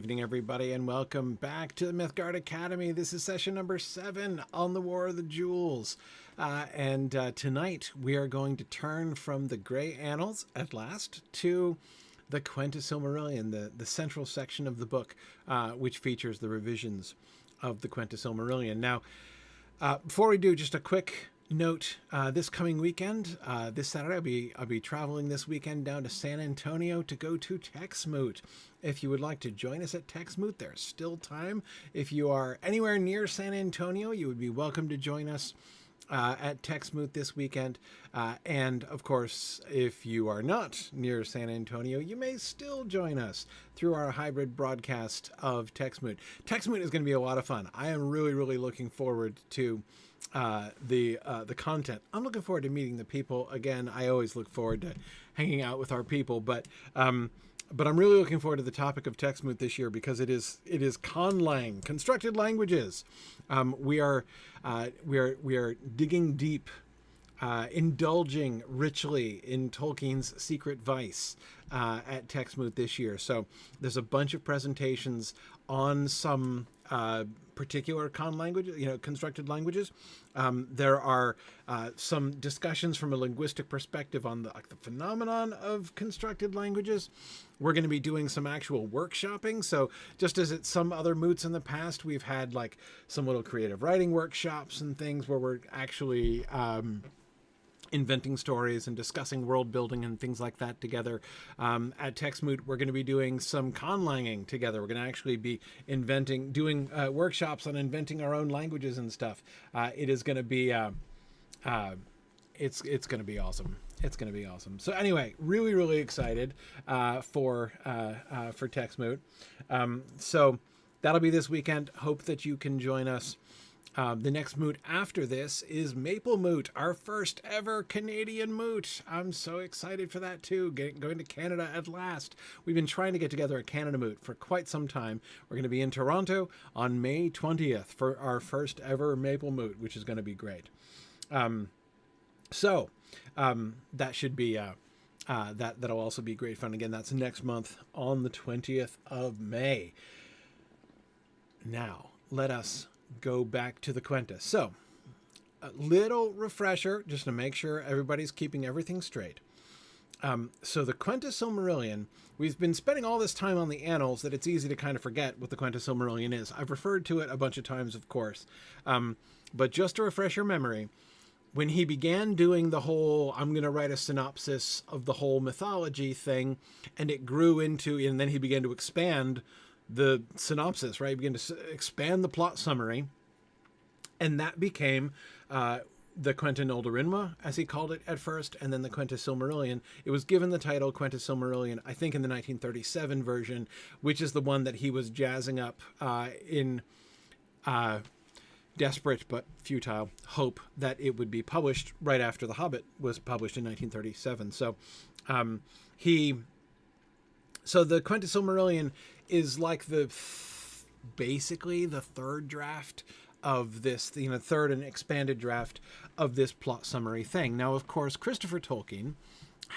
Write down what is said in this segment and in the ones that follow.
evening, everybody, and welcome back to the Mythgard Academy. This is session number 7 on the War of the Jewels. Tonight we are going to turn from the Grey Annals at last to the Quenta Silmarillion, the central section of the book, which features the revisions of the Quenta Silmarillion. Now, before we do, just a quick note, this coming weekend, this Saturday, I'll be traveling this weekend down to San Antonio to go to Texmoot. If you would like to join us at Texmoot, there's still time. If you are anywhere near San Antonio, you would be welcome to join us at Texmoot this weekend. And of course, if you are not near San Antonio, you may still join us through our hybrid broadcast of Texmoot. Texmoot is going to be a lot of fun. I am really looking forward to the content. I'm looking forward to meeting the people. Again, I always look forward to hanging out with our people, but I'm really looking forward to the topic of Texmoot this year because it is conlang, constructed languages. We are digging deep, indulging richly in Tolkien's secret vice at Texmoot this year. So there's a bunch of presentations on some particular constructed languages. There are some discussions from a linguistic perspective on the phenomenon of constructed languages. We're going to be doing some actual workshopping. So just as at some other moots in the past, we've had like some little creative writing workshops and things where we're actually inventing stories and discussing world building and things like that together. At Texmoot, we're going to be doing some conlanging together. We're going to actually be doing workshops on inventing our own languages and stuff. It is going to be, it's going to be awesome. It's going to be awesome. So anyway, really excited for Texmoot. So that'll be this weekend. Hope that you can join us. The next moot after this is Maple Moot, our first ever Canadian moot. I'm so excited for that too, going to Canada at last. We've been trying to get together a Canada moot for quite some time. We're going to be in Toronto on May 20th for our first ever Maple Moot, which is going to be great. That should be, that'll also be great fun. Again, that's next month on the 20th of May. Now, let us go back to the Quenta. So, a little refresher, just to make sure everybody's keeping everything straight. So the Quenta Silmarillion, we've been spending all this time on the annals that it's easy to kind of forget what the Quenta Silmarillion is. I've referred to it a bunch of times, of course. But just to refresh your memory, when he began doing the whole, I'm going to write a synopsis of the whole mythology thing, and it grew into, and then he began to expand the synopsis, right? He began to expand the plot summary, and that became the Quenta Noldorinma, as he called it at first, and then the Quenta Silmarillion. It was given the title Quenta Silmarillion, I think in the 1937 version, which is the one that he was jazzing up in desperate but futile hope that it would be published right after The Hobbit was published in 1937. So the Quenta Silmarillion is like basically the third draft of this, third and expanded draft of this plot summary thing. Now, of course, Christopher Tolkien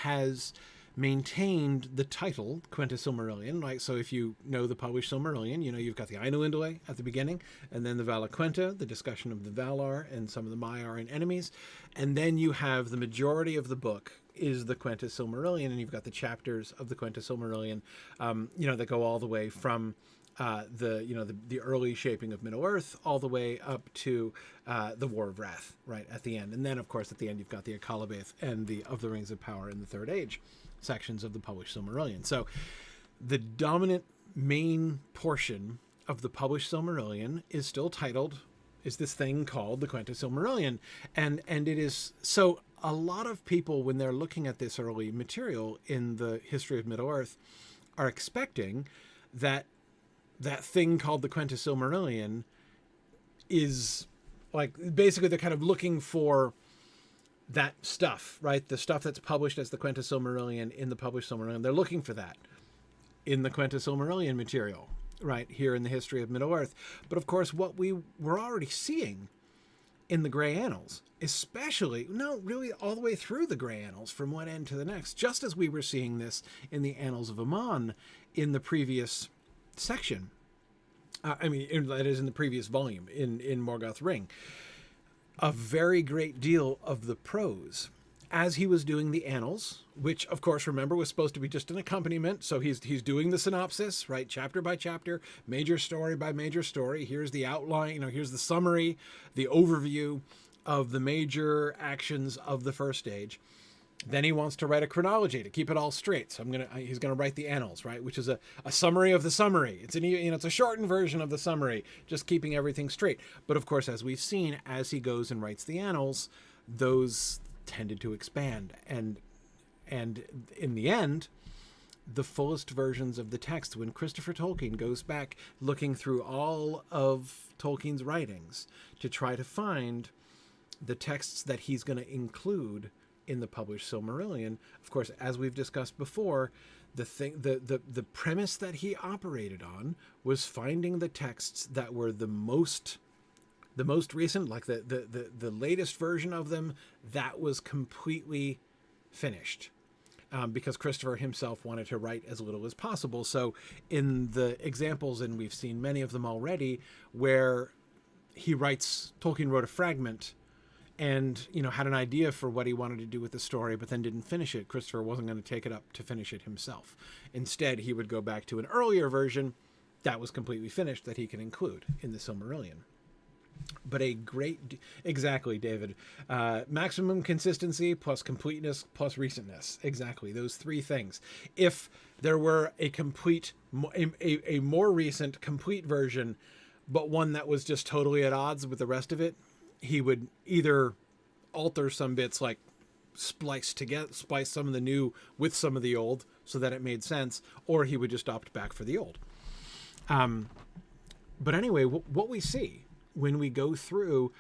has maintained the title Quenta Silmarillion, right? So if you know the published Silmarillion, you've got the Ainulindale at the beginning, and then the Vala Quenta, the discussion of the Valar and some of the Maiar and enemies, and then you have the majority of the book is the Quenta Silmarillion, and you've got the chapters of the Quenta Silmarillion, that go all the way from the early shaping of Middle-earth all the way up to the War of Wrath, right at the end, and then of course at the end you've got the Akalabath and the Of the Rings of Power in the Third Age sections of the published Silmarillion. So the dominant main portion of the published Silmarillion is still titled, is this thing called the Quenta Silmarillion, and it is so. A lot of people, when they're looking at this early material in the history of Middle-earth, are expecting that thing called the Quenta Silmarillion is like, basically they're kind of looking for that stuff, right? The stuff that's published as the Quenta Silmarillion in the published Silmarillion. They're looking for that in the Quenta Silmarillion material, right here in the history of Middle-earth. But of course, what we were already seeing in the Grey Annals, really all the way through the Grey Annals from one end to the next, just as we were seeing this in the Annals of Aman in the previous section, that is in the previous volume in Morgoth Ring, a very great deal of the prose as he was doing the annals, which of course, remember, was supposed to be just an accompaniment. So he's doing the synopsis, right? Chapter by chapter, major story by major story. Here's the outline, here's the summary, the overview of the major actions of the first age. Then he wants to write a chronology to keep it all straight. So he's gonna write the annals, right? Which is a summary of the summary. It's it's a shortened version of the summary, just keeping everything straight. But of course, as we've seen, as he goes and writes the annals, those tended to expand, and in the end, the fullest versions of the text, when Christopher Tolkien goes back looking through all of Tolkien's writings to try to find the texts that he's going to include in the published Silmarillion, of course, as we've discussed before, the premise that he operated on was finding the texts that were the most recent, like the latest version of them, that was completely finished, because Christopher himself wanted to write as little as possible. So in the examples, and we've seen many of them already, where Tolkien wrote a fragment and had an idea for what he wanted to do with the story, but then didn't finish it, Christopher wasn't going to take it up to finish it himself. Instead, he would go back to an earlier version that was completely finished that he can include in the Silmarillion. But exactly, David. Maximum consistency plus completeness plus recentness. Exactly, those three things. If there were a more recent, complete version, but one that was just totally at odds with the rest of it, he would either alter some bits, like splice some of the new with some of the old so that it made sense, or he would just opt back for the old. But anyway, what we see when we go through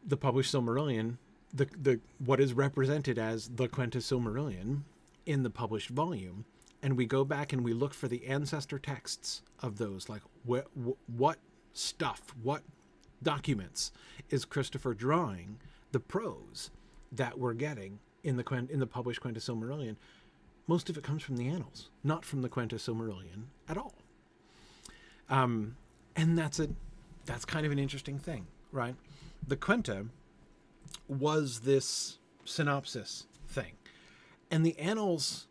the published Silmarillion, the what is represented as the Quenta Silmarillion in the published volume, and we go back and we look for the ancestor texts of those, like what documents is Christopher drawing the prose that we're getting in the published Quenta Silmarillion. Most of it comes from the annals, not from the Quenta Silmarillion at all. And that's kind of an interesting thing, right? The Quenta was this synopsis thing, and the annals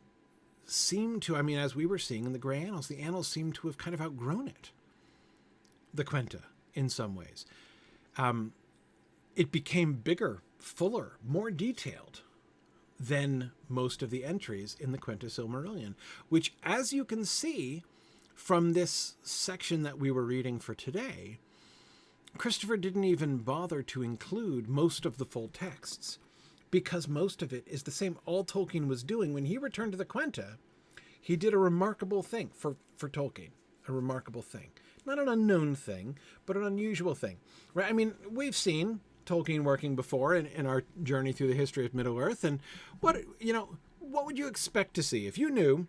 seem to, as we were seeing in the Grey Annals, the annals seem to have kind of outgrown it, the Quenta, in some ways. It became bigger, fuller, more detailed than most of the entries in the Quenta Silmarillion, which, as you can see from this section that we were reading for today, Christopher didn't even bother to include most of the full texts, because most of it is the same. All Tolkien was doing when he returned to the Quenta, he did a remarkable thing for Tolkien, a remarkable thing. Not an unknown thing, but an unusual thing, right? We've seen Tolkien working before in our journey through the history of Middle-earth, and what would you expect to see if you knew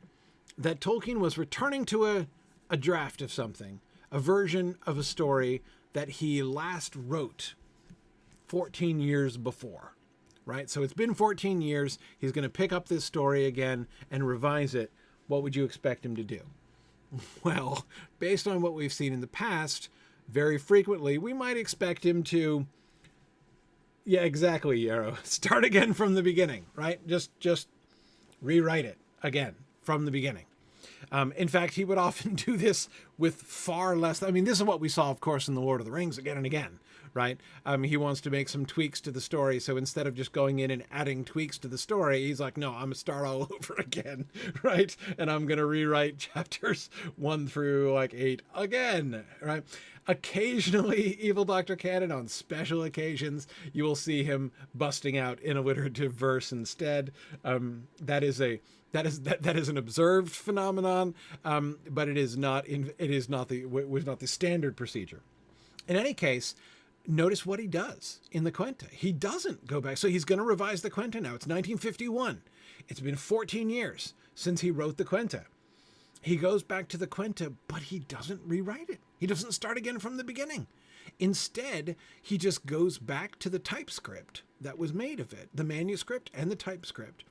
that Tolkien was returning to a draft of something, a version of a story that he last wrote 14 years before, right? So it's been 14 years. He's going to pick up this story again and revise it. What would you expect him to do? Well, based on what we've seen in the past, very frequently, we might expect him to, yeah, exactly, Yarrow, start again from the beginning, right? Just rewrite it again from the beginning. In fact, he would often do this with far less. This is what we saw, of course, in The Lord of the Rings again and again, right? He wants to make some tweaks to the story. So instead of just going in and adding tweaks to the story, he's like, no, I'm going to start all over again, right? And I'm going to rewrite chapters 1 through 8 again, right? Occasionally, Evil Dr. Cannon, on special occasions, you will see him busting out in alliterative verse instead. That is an observed phenomenon, but it was not the standard procedure. In any case, notice what he does in the Quenta. He doesn't go back. So he's going to revise the Quenta now. It's 1951. It's been 14 years since he wrote the Quenta. He goes back to the Quenta, but he doesn't rewrite it. He doesn't start again from the beginning. Instead, he just goes back to the typescript that was made of it, the manuscript and the typescript,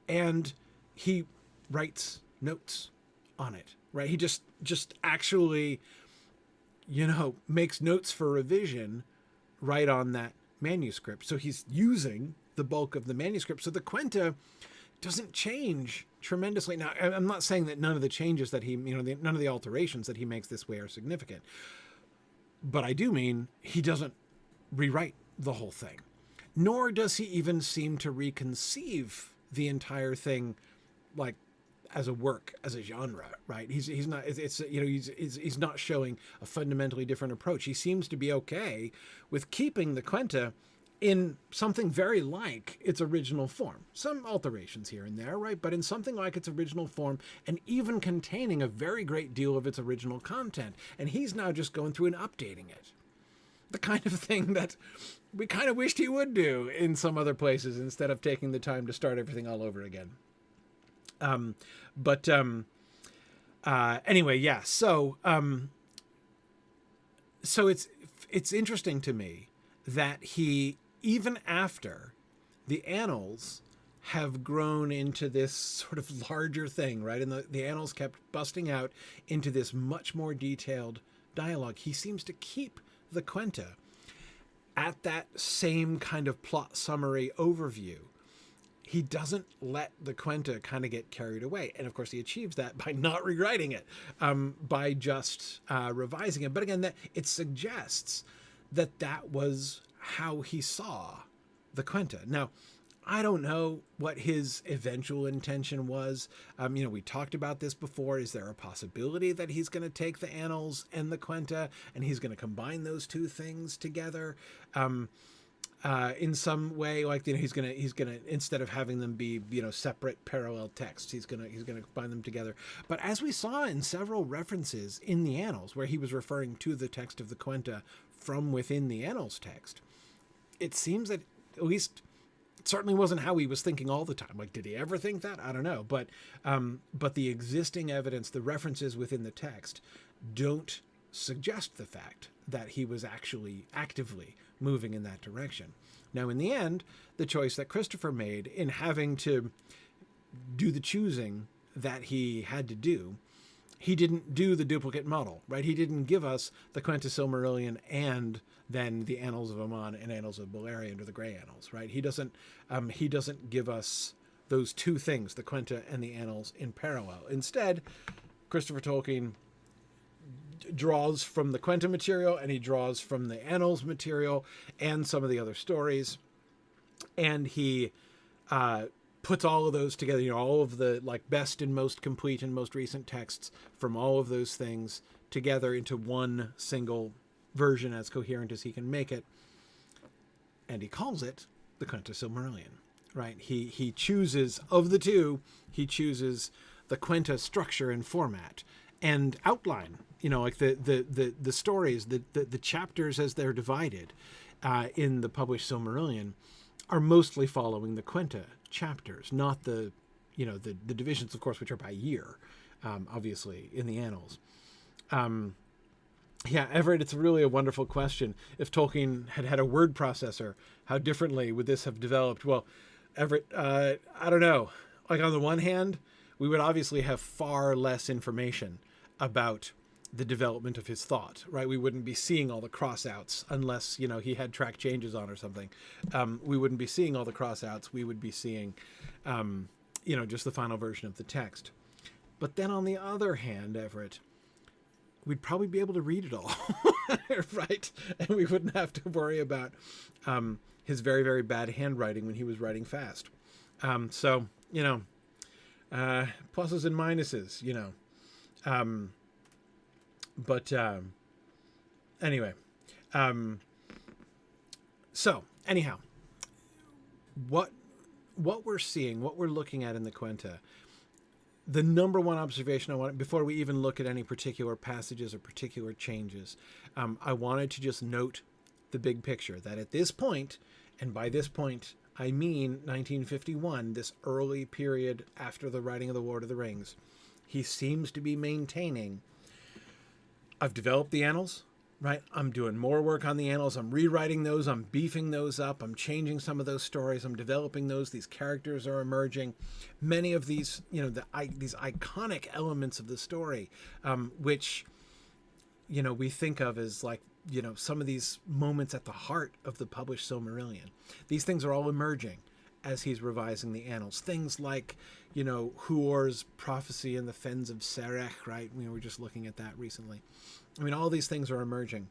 and he writes notes on it, right? He just actually, makes notes for revision right on that manuscript. So he's using the bulk of the manuscript. So the Quenta doesn't change tremendously. Now, I'm not saying that none of the changes that he, none of the alterations that he makes this way are significant, but I do mean he doesn't rewrite the whole thing, nor does he even seem to reconceive the entire thing, like, as a work, as a genre, right? He's not, he's not showing a fundamentally different approach. He seems to be okay with keeping the Quenta in something very like its original form. Some alterations here and there, right? But in something like its original form, and even containing a very great deal of its original content. And he's now just going through and updating it. The kind of thing that we kind of wished he would do in some other places, instead of taking the time to start everything all over again. Anyway, yeah. So it's interesting to me that he, even after the annals have grown into this sort of larger thing, right? And the annals kept busting out into this much more detailed dialogue. He seems to keep the Quenta at that same kind of plot summary overview. He doesn't let the Quenta kind of get carried away. And of course he achieves that by not rewriting it, by just revising it. But again, that it suggests that was how he saw the Quenta. Now, I don't know what his eventual intention was. We talked about this before. Is there a possibility that he's going to take the annals and the Quenta and he's going to combine those two things together? In some way, like, he's gonna instead of having them be, separate parallel texts, he's gonna combine them together. But as we saw in several references in the annals, where he was referring to the text of the Quenta from within the annals text, it seems that, at least, it certainly wasn't how he was thinking all the time. Like, did he ever think that? I don't know. But the existing evidence, the references within the text, don't suggest the fact that he was actually actively moving in that direction. Now, in the end, the choice that Christopher made in having to do the choosing that he had to do, he didn't do the duplicate model, right? He didn't give us the Quenta Silmarillion and then the Annals of Aman and Annals of Beleriand, or the Grey Annals, right? He doesn't give us those two things, the Quenta and the Annals, in parallel. Instead, Christopher Tolkien draws from the Quenta material, and he draws from the Annals material and some of the other stories, and he puts all of those together, all of the best and most complete and most recent texts from all of those things together into one single version, as coherent as he can make it, and he calls it the Quenta Silmarillion, right? He chooses, of the two, he chooses the Quenta structure and format and outline, the stories, the chapters as they're divided in the published Silmarillion are mostly following the Quenta chapters, not the divisions, of course, which are by year, obviously, in the annals. Yeah, Everett, it's really a wonderful question. If Tolkien had had a word processor, how differently would this have developed? Well, Everett, I don't know. On the one hand, we would obviously have far less information about the development of his thought, right? We wouldn't be seeing all the crossouts unless, he had track changes on or something. We wouldn't be seeing all the crossouts. We would be seeing, just the final version of the text. But then on the other hand, Everett, we'd probably be able to read it all, right? And we wouldn't have to worry about his very, very bad handwriting when he was writing fast. So, pluses and minuses, But anyway, so anyhow, what we're seeing, what we're looking at in the Quenta, the number one observation I want, before we even look at any particular passages or particular changes, I wanted to just note the big picture, that at this point, and by this point I mean 1951, this early period after the writing of the Lord of the Rings, he seems to be maintaining, I've developed the annals, right? I'm doing more work on the annals. I'm rewriting those. I'm beefing those up. I'm changing some of those stories. I'm developing those. These characters are emerging. Many of these, these iconic elements of the story, which, we think of as like, some of these moments at the heart of the published Silmarillion. These things are all emerging as he's revising the annals. Things like, Huor's prophecy in the fens of Serech, right? We were just looking at that recently. I mean, all these things are emerging.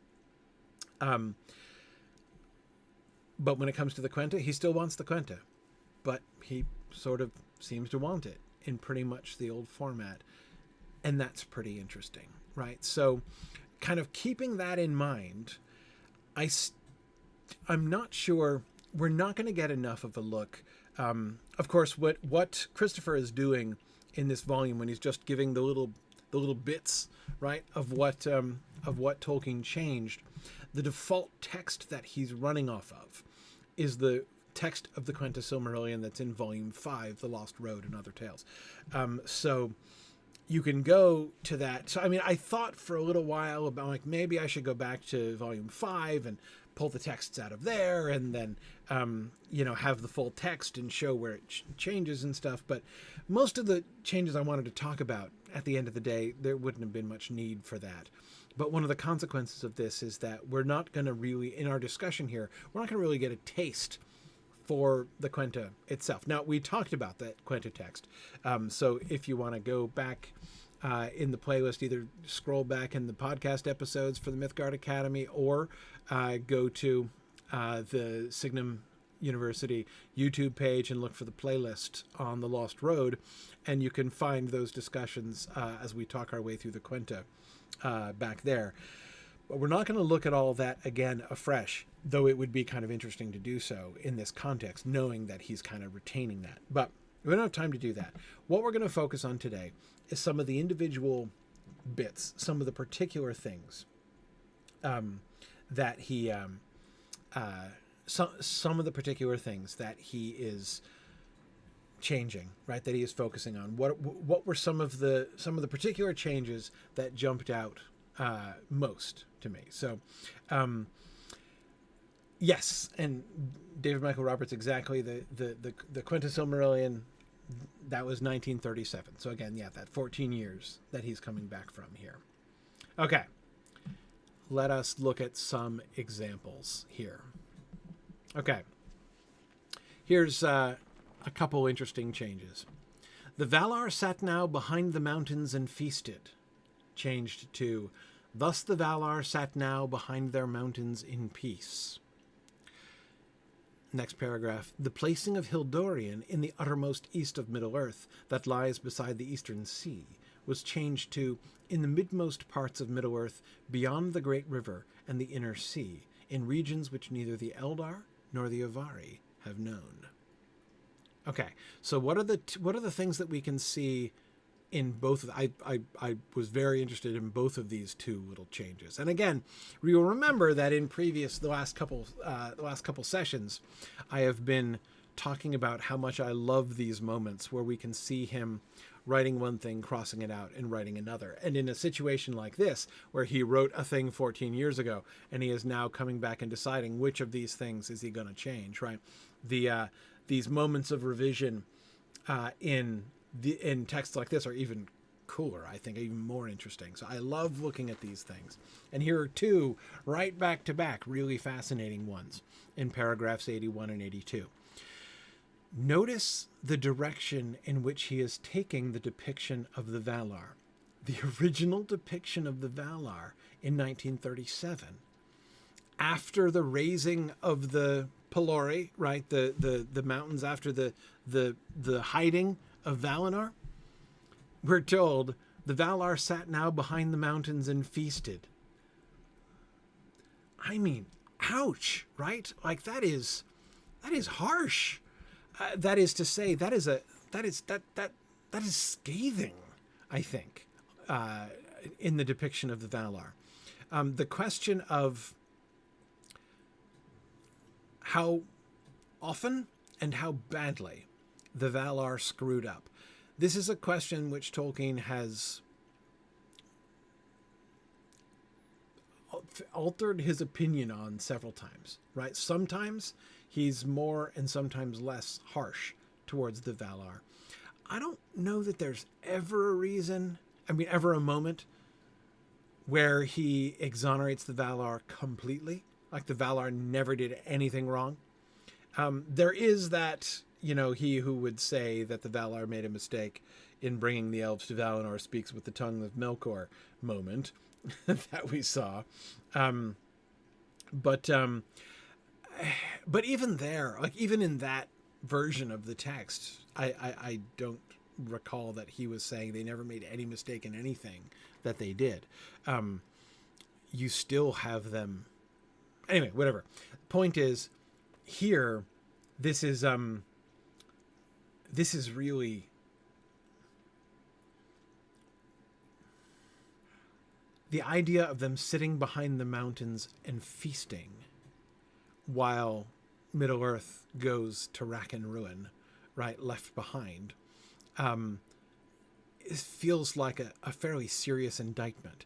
But when it comes to the Quenta, he still wants the Quenta. But he sort of seems to want it in pretty much the old format. And that's pretty interesting, right? So kind of keeping that in mind, I'm not sure... We're not going to get enough of a look. Of course, what Christopher is doing in this volume, when he's just giving the little bits, right, of what Tolkien changed, the default text that he's running off of is the text of the Quenta Silmarillion that's in Volume 5, The Lost Road and Other Tales. So you can go to that. So, I mean, I thought for a little while about, like, maybe I should go back to Volume 5 and pull the texts out of there and then, have the full text and show where it changes and stuff. But most of the changes I wanted to talk about at the end of the day, there wouldn't have been much need for that. But one of the consequences of this is that we're not going to really, in our discussion here, we're not going to really get a taste for the Quenta itself. Now, we talked about that Quenta text. So if you want to go back in the playlist, either scroll back in the podcast episodes for the Mythgard Academy or go to the Signum University YouTube page and look for the playlist on The Lost Road, and you can find those discussions as we talk our way through the Quenta back there. But we're not going to look at all that again afresh, though it would be kind of interesting to do so in this context, knowing that he's kind of retaining that. But we don't have time to do that. What we're going to focus on today is some of the individual bits, some of the particular things that he, some of the particular things that he is changing, right? That he is focusing on. What were some of the particular changes that jumped out most to me? So, yes, and David Michael Roberts, exactly. The Quenta Silmarillion, that was 1937. So again, yeah, that 14 years that he's coming back from here. Okay, let us look at some examples here. Okay, here's a couple interesting changes. The Valar sat now behind the mountains and feasted, changed to, thus the Valar sat now behind their mountains in peace. Next paragraph. The placing of Hildorian in the uttermost east of Middle-earth, that lies beside the eastern sea, was changed to, in the midmost parts of Middle-earth, beyond the great river and the inner sea, in regions which neither the Eldar nor the Avari have known. Okay, so what are the things that we can see in both of I was very interested in both of these two little changes. And again, you'll remember that in the last couple sessions, I have been talking about how much I love these moments where we can see him writing one thing, crossing it out, and writing another. And in a situation like this, where he wrote a thing 14 years ago, and he is now coming back and deciding which of these things is he going to change, right? These moments of revision in texts like this are even cooler, I think, even more interesting. So I love looking at these things. And here are two right back to back, really fascinating ones in paragraphs 81 and 82. Notice the direction in which he is taking the depiction of the Valar. The original depiction of the Valar in 1937. After the raising of the Pelori, right, the mountains, after the hiding of Valinor, we're told the Valar sat now behind the mountains and feasted. I mean, ouch, right? Like that is harsh. That is to say, that is scathing, I think, in the depiction of the Valar. The question of how often and how badly the Valar screwed up. This is a question which Tolkien has altered his opinion on several times, right? Sometimes he's more and sometimes less harsh towards the Valar. I don't know that there's ever a reason, ever a moment where he exonerates the Valar completely. Like the Valar never did anything wrong. There is that, he who would say that the Valar made a mistake in bringing the elves to Valinor speaks with the tongue of Melkor moment that we saw. But even there, like even in that version of the text, I don't recall that he was saying they never made any mistake in anything that they did. You still have them. Anyway, whatever. Point is, here, this is really the idea of them sitting behind the mountains and feasting while Middle-earth goes to rack and ruin, right, left behind. It feels like a fairly serious indictment.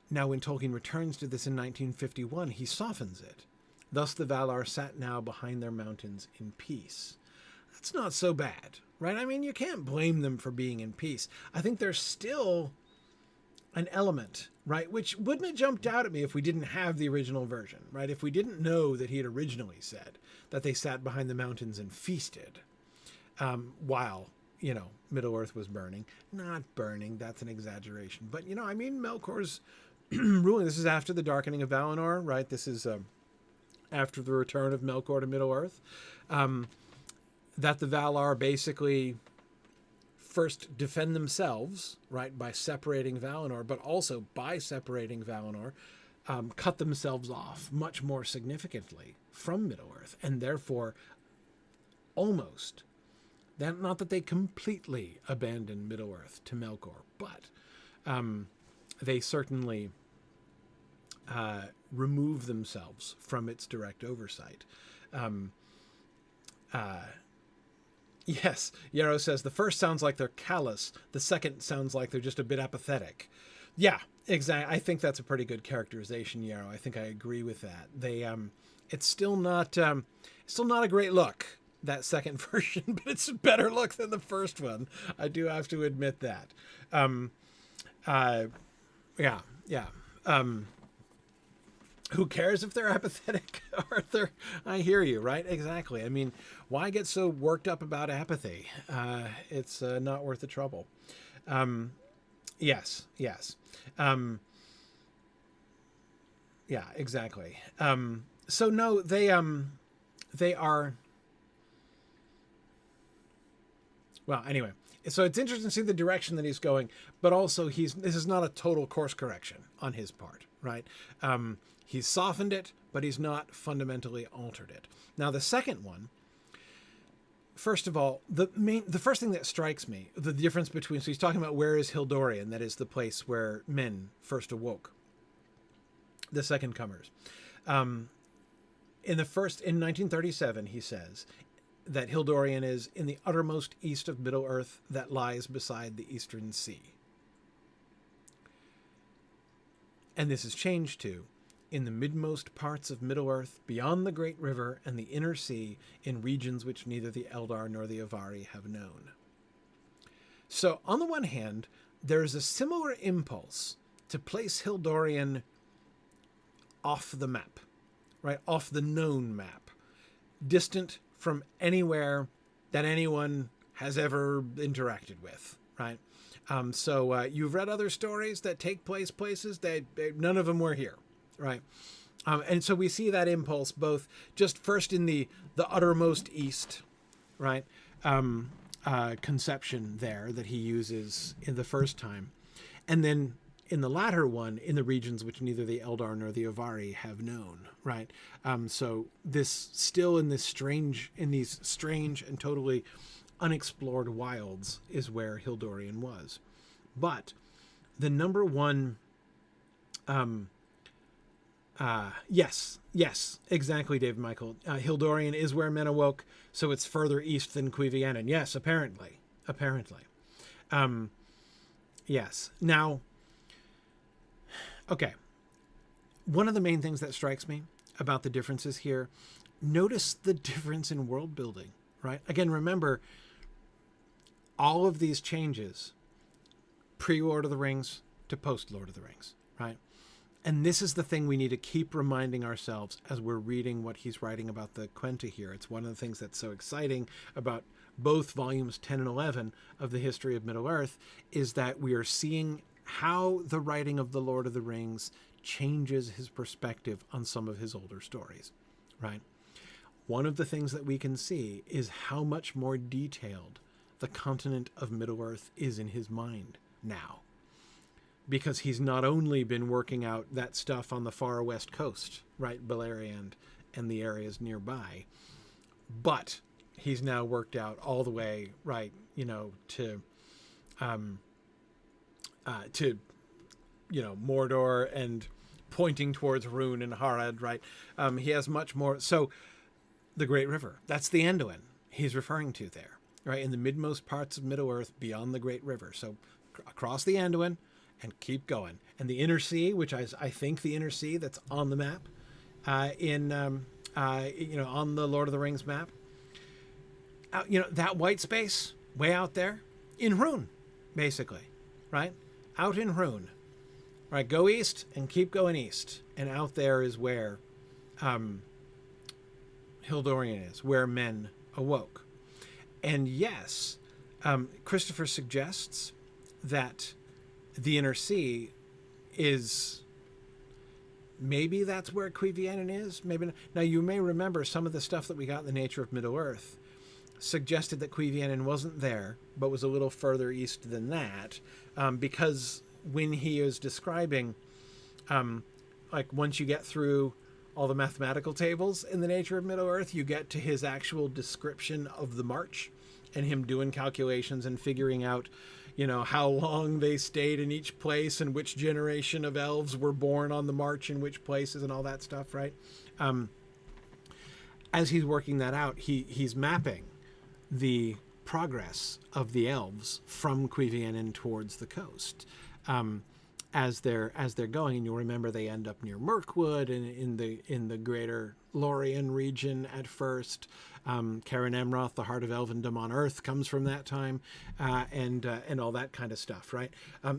Now, when Tolkien returns to this in 1951, he softens it. Thus the Valar sat now behind their mountains in peace. That's not so bad, right? You can't blame them for being in peace. I think there's still an element, right, which wouldn't have jumped out at me if we didn't have the original version, right? If we didn't know that he had originally said that they sat behind the mountains and feasted while, Middle-earth was burning. Not burning, that's an exaggeration. But, Melkor's ruling. This is after the darkening of Valinor, right? This is after the return of Melkor to Middle-earth. That the Valar basically first defend themselves, right, by separating Valinor, but also by separating Valinor, cut themselves off much more significantly from Middle-earth, and therefore almost, not that they completely abandoned Middle-earth to Melkor, but they certainly remove themselves from its direct oversight. Yes, Yarrow says, the first sounds like they're callous. The second sounds like they're just a bit apathetic. Yeah, exactly. I think that's a pretty good characterization, Yarrow. I think I agree with that. It's still not a great look, that second version, but it's a better look than the first one. I do have to admit that. Yeah. Who cares if they're apathetic, Arthur? I hear you, right? Exactly. Why get so worked up about apathy? It's not worth the trouble. Yes. Yeah, exactly. So no, they are. Well, anyway, so it's interesting to see the direction that he's going, but also this is not a total course correction on his part, right? He's softened it, but he's not fundamentally altered it. Now, the second one, first of all, the first thing that strikes me, the difference between, so he's talking about where is Hildorian, that is the place where men first awoke, the second comers. In 1937, he says that Hildorian is in the uttermost east of Middle-earth that lies beside the Eastern Sea. And this is changed to, in the midmost parts of Middle-earth, beyond the great river and the inner sea, in regions which neither the Eldar nor the Avari have known. So, on the one hand, there is a similar impulse to place Hildorian off the map, right? Off the known map, distant from anywhere that anyone has ever interacted with, right? So you've read other stories that take place places that none of them were here, right? And so we see that impulse both just first in the uttermost east, right? Conception there that he uses in the first time, and then in the latter one, in the regions which neither the Eldar nor the Avari have known, right? So this still in these strange and totally unexplored wilds is where Hildorian was. But the number one, yes, exactly, David Michael. Hildorian is where men awoke, so it's further east than Cuivianen. Yes, apparently. Yes. Now, okay. one of the main things that strikes me about the differences here, notice the difference in world building, right? Again, remember, all of these changes, pre-Lord of the Rings to post-Lord of the Rings, right? And this is the thing we need to keep reminding ourselves as we're reading what he's writing about the Quenta here. It's one of the things that's so exciting about both volumes 10 and 11 of the History of Middle-earth, is that we are seeing how the writing of the Lord of the Rings changes his perspective on some of his older stories, right? One of the things that we can see is how much more detailed the continent of Middle-earth is in his mind now. Because he's not only been working out that stuff on the far west coast, right, Beleriand and the areas nearby, but he's now worked out all the way, right, to Mordor and pointing towards Rhûn and Harad, right? He has much more. So the Great River, that's the Anduin he's referring to there, right, in the midmost parts of Middle-earth beyond the Great River. So across the Anduin, and keep going. And the Inner Sea, which I think the Inner Sea that's on the map, on the Lord of the Rings map, that white space way out there in Rhûn, basically, right? Out in Rhûn, right? Go east and keep going east, and out there is where Hildorian is, where men awoke. And yes, Christopher suggests that the Inner Sea is, maybe that's where Cuiviénen is, maybe not. Now, you may remember some of the stuff that we got in the Nature of Middle-earth suggested that Cuiviénen wasn't there, but was a little further east than that, because when he is describing, like once you get through all the mathematical tables in the Nature of Middle-earth, you get to his actual description of the march and him doing calculations and figuring out how long they stayed in each place and which generation of elves were born on the march in which places and all that stuff, right? As he's working that out, he's mapping the progress of the elves from Cuiviénen towards the coast. As they're going, and you'll remember they end up near Mirkwood and in the greater Lorien region at first. Caren Emroth, the heart of elfendom on Earth, comes from that time, and all that kind of stuff, right?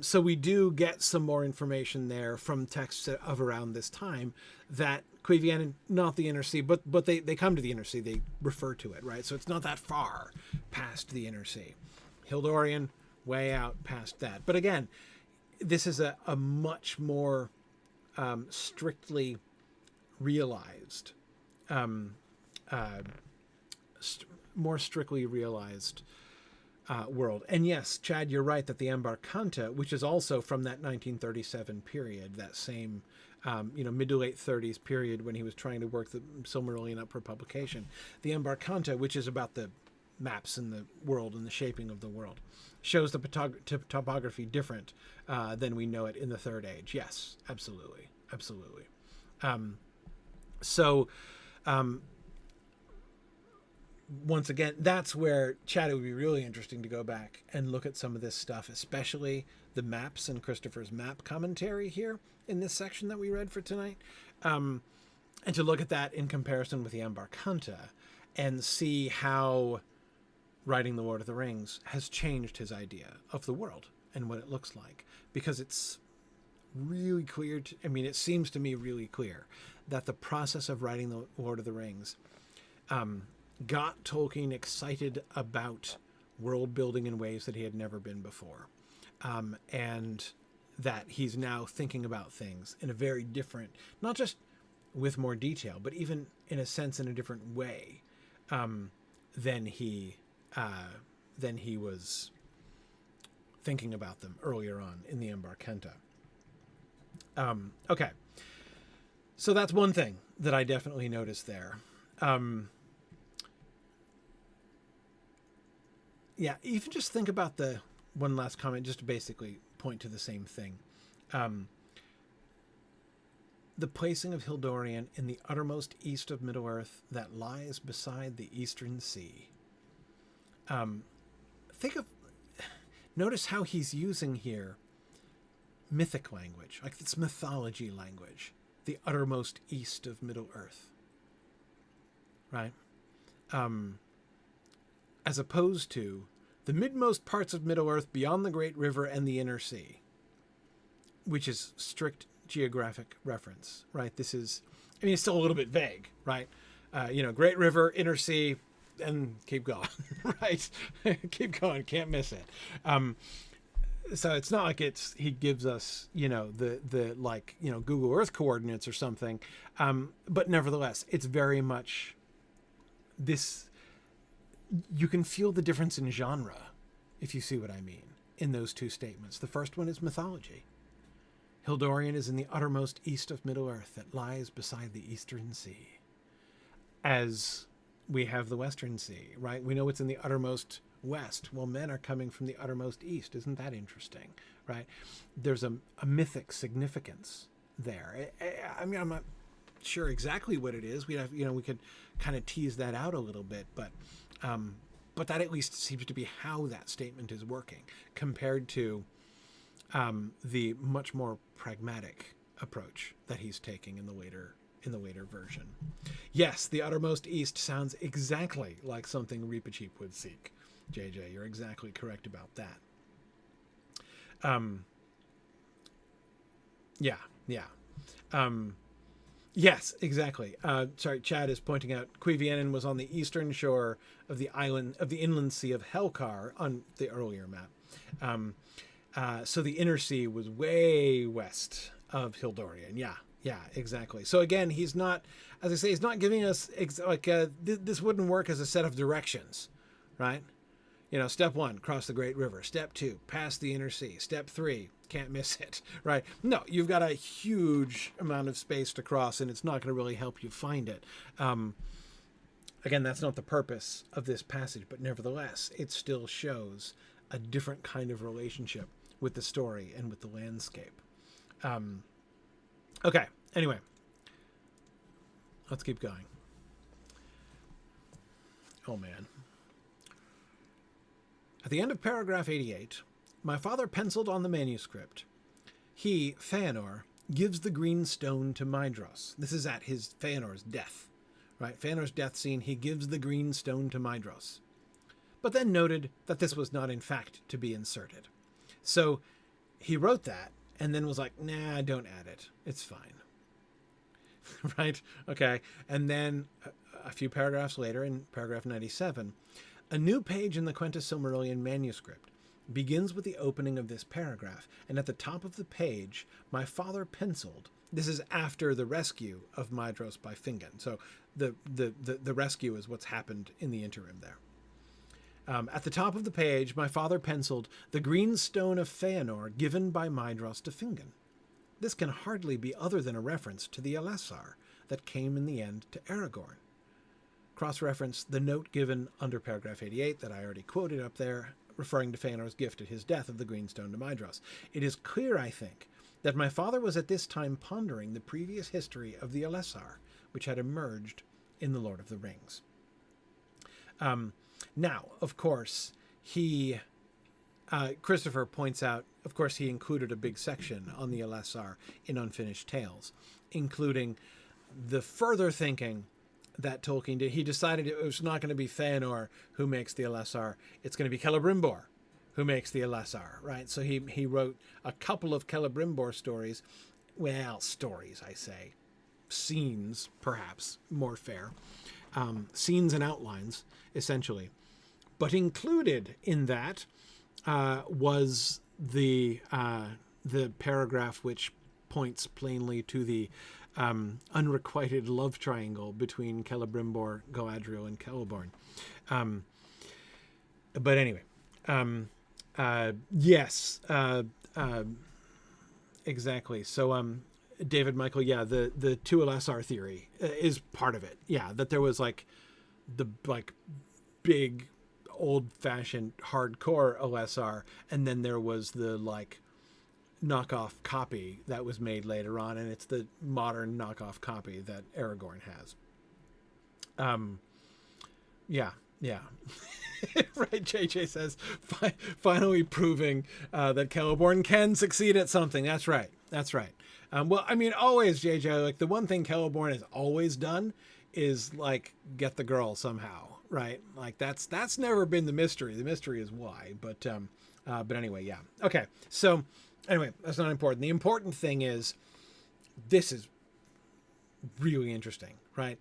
So we do get some more information there from texts of around this time that Cuiviénen, not the Inner Sea, but they come to the Inner Sea, they refer to it, right? So it's not that far past the Inner Sea. Hildorian, way out past that. But again, this is a much more strictly realized, world. And yes, Chad, you're right that the Ambarkanta, which is also from that 1937 period, that same mid to late 30s period when he was trying to work the Silmarillion up for publication, the Ambarkanta, which is about the maps in the world and the shaping of the world, shows the topography different than we know it in the Third Age. Yes, absolutely. Once again, that's where, Chad, it would be really interesting to go back and look at some of this stuff, especially the maps and Christopher's map commentary here in this section that we read for tonight, and to look at that in comparison with the Ambarkanta and see how writing The Lord of the Rings has changed his idea of the world and what it looks like. Because it's really clear, it seems to me really clear that the process of writing The Lord of the Rings got Tolkien excited about world building in ways that he had never been before. And that he's now thinking about things in a very different, not just with more detail, but even in a sense in a different way than he was thinking about them earlier on in the Ambarkanta. Okay. So that's one thing that I definitely noticed there. Yeah, even just think about the one last comment, just to basically point to the same thing. The placing of Hildorian in the uttermost east of Middle-earth that lies beside the Eastern Sea. Notice how he's using here mythic language, like it's mythology language the uttermost east of Middle-earth, right? As opposed to the midmost parts of Middle-earth beyond the great river and the inner sea, which is strict geographic reference, right? This is, I mean, it's still a little bit vague, right? Great river, inner sea, and keep going, right? Keep going, can't miss it. So it's not like he gives us, the Google Earth coordinates or something. But nevertheless, it's very much this, you can feel the difference in genre, if you see what I mean, in those two statements. The first one is mythology. Hildorian is in the uttermost east of Middle-earth that lies beside the eastern sea. As we have the western sea, right? We know it's in the uttermost west. Well, men are coming from the uttermost east. Isn't that interesting, right? There's a mythic significance there. I mean, I'm not sure exactly what it is. We could kind of tease that out a little bit, but that at least seems to be how that statement is working compared to the much more pragmatic approach that he's taking in the later version. Yes, the uttermost east sounds exactly like something Reepicheep would seek. JJ, you're exactly correct about that. Yes, exactly. Sorry, Chad is pointing out Cuivianen was on the eastern shore of the inland sea of Helkar on the earlier map. So the inner sea was way west of Hildorian. Yeah, exactly. So again, he's not, as I say, he's not giving us this wouldn't work as a set of directions, right? Step 1, cross the Great River. Step 2, pass the inner sea. Step 3, can't miss it, right? No, you've got a huge amount of space to cross, and it's not going to really help you find it. Again, that's not the purpose of this passage, but nevertheless, it still shows a different kind of relationship with the story and with the landscape. Okay, anyway, let's keep going. Oh, man. At the end of paragraph 88, my father penciled on the manuscript. He, Feanor, gives the green stone to Maedhros. This is at Feanor's death, right? Feanor's death scene, he gives the green stone to Maedhros. But then noted that this was not in fact to be inserted. So he wrote that and then was like, nah, don't add it. It's fine. Right? Okay. And then a few paragraphs later, in paragraph 97, a new page in the Quenta Silmarillion manuscript begins with the opening of this paragraph, and at the top of the page, my father penciled. This is after the rescue of Maedhros by Fingon. So the rescue is what's happened in the interim there. At the top of the page, my father penciled the green stone of Feanor given by Maedhros to Fingon. This can hardly be other than a reference to the Elessar that came in the end to Aragorn. Cross-reference the note given under paragraph 88 that I already quoted up there, referring to Feanor's gift at his death of the green stone to Maedhros. It is clear, I think, that my father was at this time pondering the previous history of the Elessar, which had emerged in The Lord of the Rings. Now, of course, Christopher points out, of course, he included a big section on the Elessar in Unfinished Tales, including the further thinking that Tolkien did. He decided it was not going to be Feanor who makes the Elessar. It's going to be Celebrimbor who makes the Elessar, right? So he wrote a couple of Celebrimbor stories. Well, stories, I say. Scenes, perhaps, more fair. Scenes and outlines, essentially. But included in that was the paragraph which points plainly to the unrequited love triangle between Celebrimbor, Galadriel, and Celeborn. But anyway, yes, exactly. So, David Michael, yeah, the two Elessar theory is part of it. Yeah, that there was the big, old-fashioned, hardcore Elessar, and then there was the knockoff copy that was made later on, and it's the modern knockoff copy that Aragorn has. Yeah. Right, JJ says, finally proving that Celeborn can succeed at something. That's right. That's right. Well, I mean, always, JJ, like the one thing Celeborn has always done is like get the girl somehow, right? Like that's never been the mystery. The mystery is why. But anyway, yeah. Okay. So anyway, that's not important. The important thing is this is really interesting, right?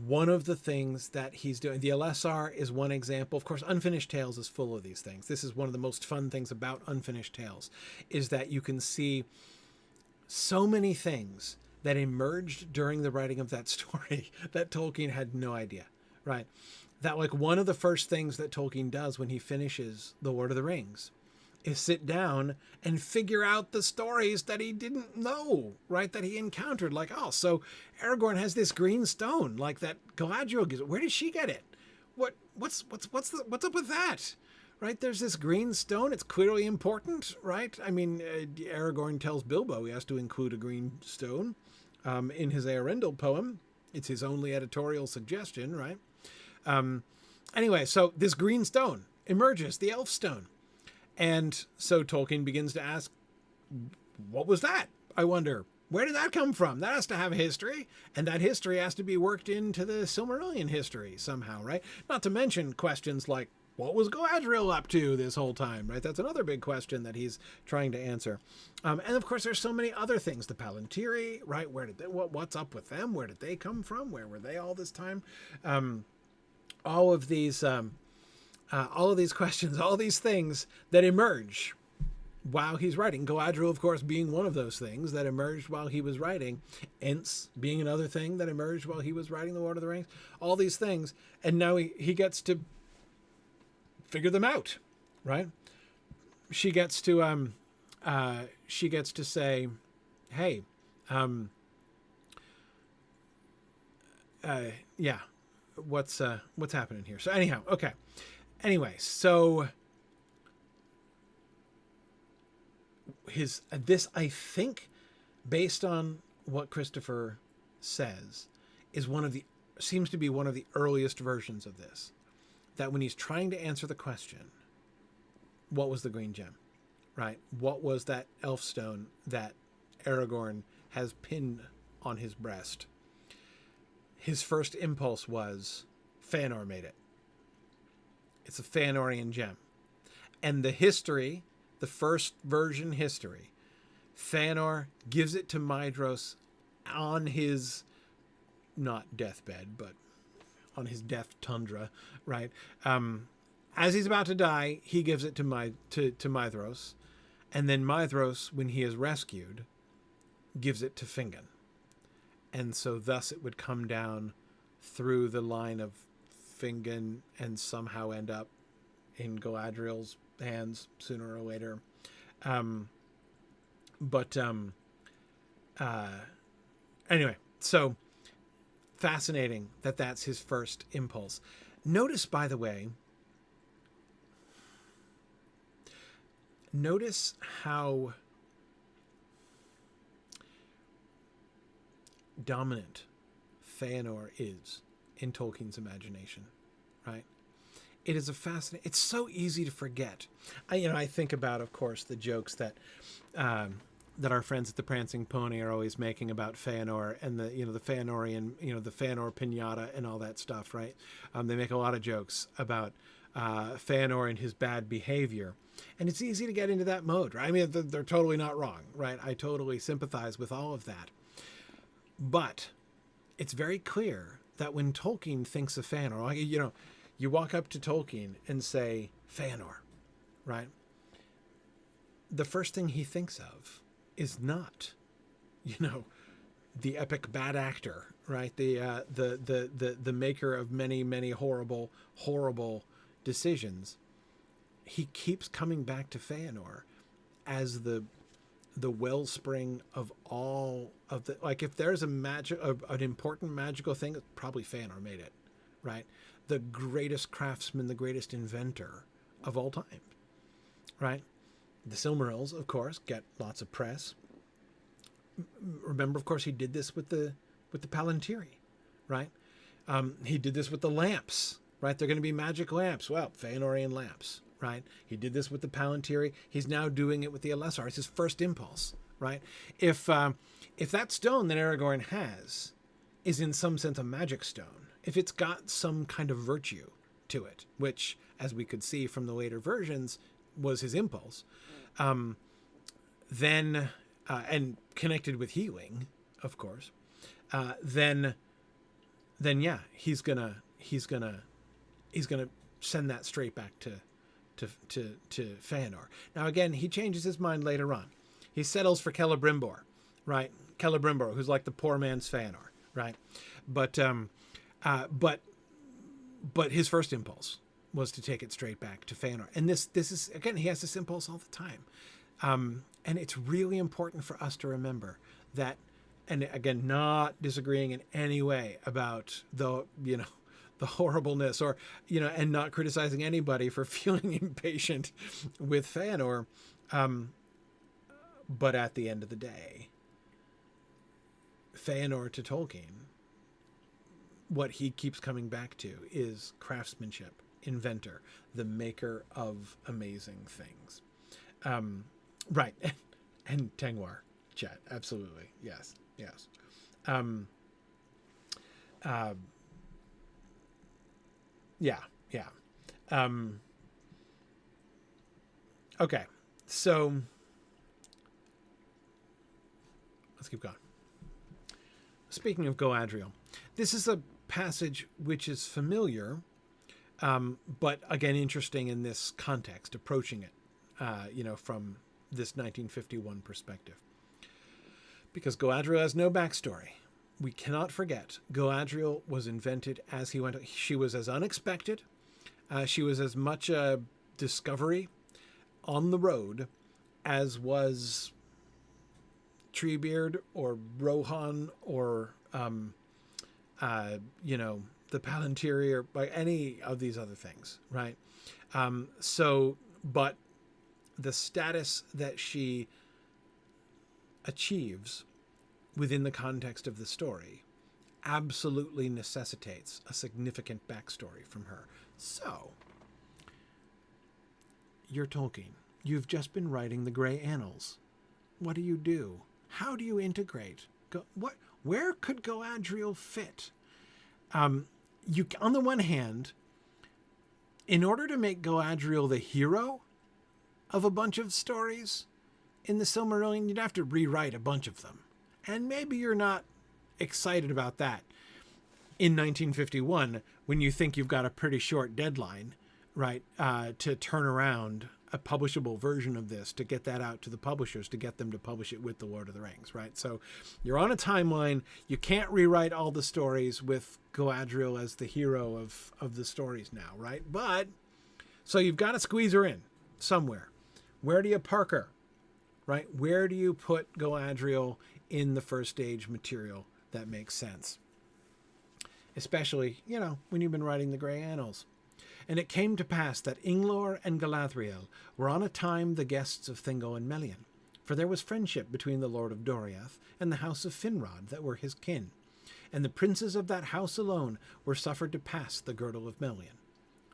One of the things that he's doing, the LSR is one example. Of course, Unfinished Tales is full of these things. This is one of the most fun things about Unfinished Tales, is that you can see so many things that emerged during the writing of that story that Tolkien had no idea, right? That like one of the first things that Tolkien does when he finishes The Lord of the Rings is sit down and figure out the stories that he didn't know, right? That he encountered. Like, oh, so Aragorn has this green stone, like that Galadriel gives it. Where did she get it? What's up with that? Right? There's this green stone. It's clearly important, right? I mean, Aragorn tells Bilbo he has to include a green stone in his Eärendil poem. It's his only editorial suggestion, right? Anyway, so this green stone emerges, the elf stone. And so Tolkien begins to ask, what was that? I wonder, where did that come from? That has to have a history, and that history has to be worked into the Silmarillion history somehow, right? Not to mention questions like, what was Galadriel up to this whole time, right? That's another big question that he's trying to answer. And of course, there's so many other things. The Palantiri, right? Where did they, what's up with them? Where did they come from? Where were they all this time? All of these questions, all these things that emerge while he's writing. Galadriel, of course, being one of those things that emerged while he was writing. Ents being another thing that emerged while he was writing The Lord of the Rings. All these things. And now he gets to figure them out, right? She gets to say, hey, yeah, what's happening here? So anyhow, okay. Anyway, so this, I think, based on what Christopher says, seems to be one of the earliest versions of this. That when he's trying to answer the question, what was the green gem, right? What was that elf stone that Aragorn has pinned on his breast? His first impulse was, Fëanor made it. It's a Fëanorian gem. And the history, the first version history, Fëanor gives it to Maedhros on his, not deathbed, but on his death tundra, right? As he's about to die, he gives it to Maedhros. And then Maedhros, when he is rescued, gives it to Fingon. And so thus it would come down through the line of Fingon and somehow end up in Galadriel's hands sooner or later. Anyway, so fascinating that that's his first impulse. Notice, by the way, how dominant Fëanor is in Tolkien's imagination, right? It is a fascinating. It's so easy to forget. I think about, of course, the jokes that our friends at the Prancing Pony are always making about Fëanor and the Fëanorian, the Fëanor pinata and all that stuff, right? They make a lot of jokes about Fëanor and his bad behavior, and it's easy to get into that mode, right? I mean, they're totally not wrong, right? I totally sympathize with all of that, but it's very clear that when Tolkien thinks of Fëanor, you walk up to Tolkien and say, Fëanor, right? The first thing he thinks of is not, the epic bad actor, right? The maker of many, many horrible, horrible decisions. He keeps coming back to Fëanor as the wellspring of all of the, like, if there's an important magical thing, probably Fëanor made it, right? The greatest craftsman, the greatest inventor of all time, right? The Silmarils, of course, get lots of press. Remember, of course, he did this with the Palantiri, right? He did this with the lamps, right? They're going to be magic lamps. Well, Fëanorian lamps, right? He did this with the Palantiri. He's now doing it with the Elessar. It's his first impulse, right? If that stone that Aragorn has is in some sense a magic stone, if it's got some kind of virtue to it, which, as we could see from the later versions, was his impulse, then and connected with healing, of course, then yeah, he's gonna send that straight back to Feanor. Now again, he changes his mind later on. He settles for Celebrimbor, right? Celebrimbor, who's like the poor man's Feanor, right? But his first impulse was to take it straight back to Feanor. And this is, again, he has this impulse all the time. And it's really important for us to remember that, and again, not disagreeing in any way about the horribleness or, and not criticizing anybody for feeling impatient with Feanor. But at the end of the day, Feanor to Tolkien, what he keeps coming back to is craftsmanship, inventor, the maker of amazing things. Right. And Tengwar, Chet. Absolutely. Yes. Yeah. Okay. So let's keep going. Speaking of Galadriel, this is a passage which is familiar, but again, interesting in this context, approaching it, from this 1951 perspective. Because Galadriel has no backstory. We cannot forget, Galadriel was invented as he went. She was as unexpected. She was as much a discovery on the road as was Treebeard or Rohan or, the Palantiri or by any of these other things, right? But the status that she achieves within the context of the story absolutely necessitates a significant backstory from her. So, you're Tolkien. You've just been writing the Grey Annals. What do you do? How do you integrate? Where could Galadriel fit? On the one hand, in order to make Galadriel the hero of a bunch of stories in the Silmarillion, you'd have to rewrite a bunch of them. And maybe you're not excited about that in 1951 when you think you've got a pretty short deadline, right, to turn around a publishable version of this, to get that out to the publishers, to get them to publish it with The Lord of the Rings, right? So you're on a timeline. You can't rewrite all the stories with Galadriel as the hero of the stories now, right? But, so you've got to squeeze her in somewhere. Where do you park her, right? Where do you put Galadriel in the first age material that makes sense? Especially, when you've been writing the Grey Annals. And it came to pass that Inglor and Galadriel were on a time the guests of Thingol and Melian, for there was friendship between the Lord of Doriath and the house of Finrod that were his kin, and the princes of that house alone were suffered to pass the girdle of Melian.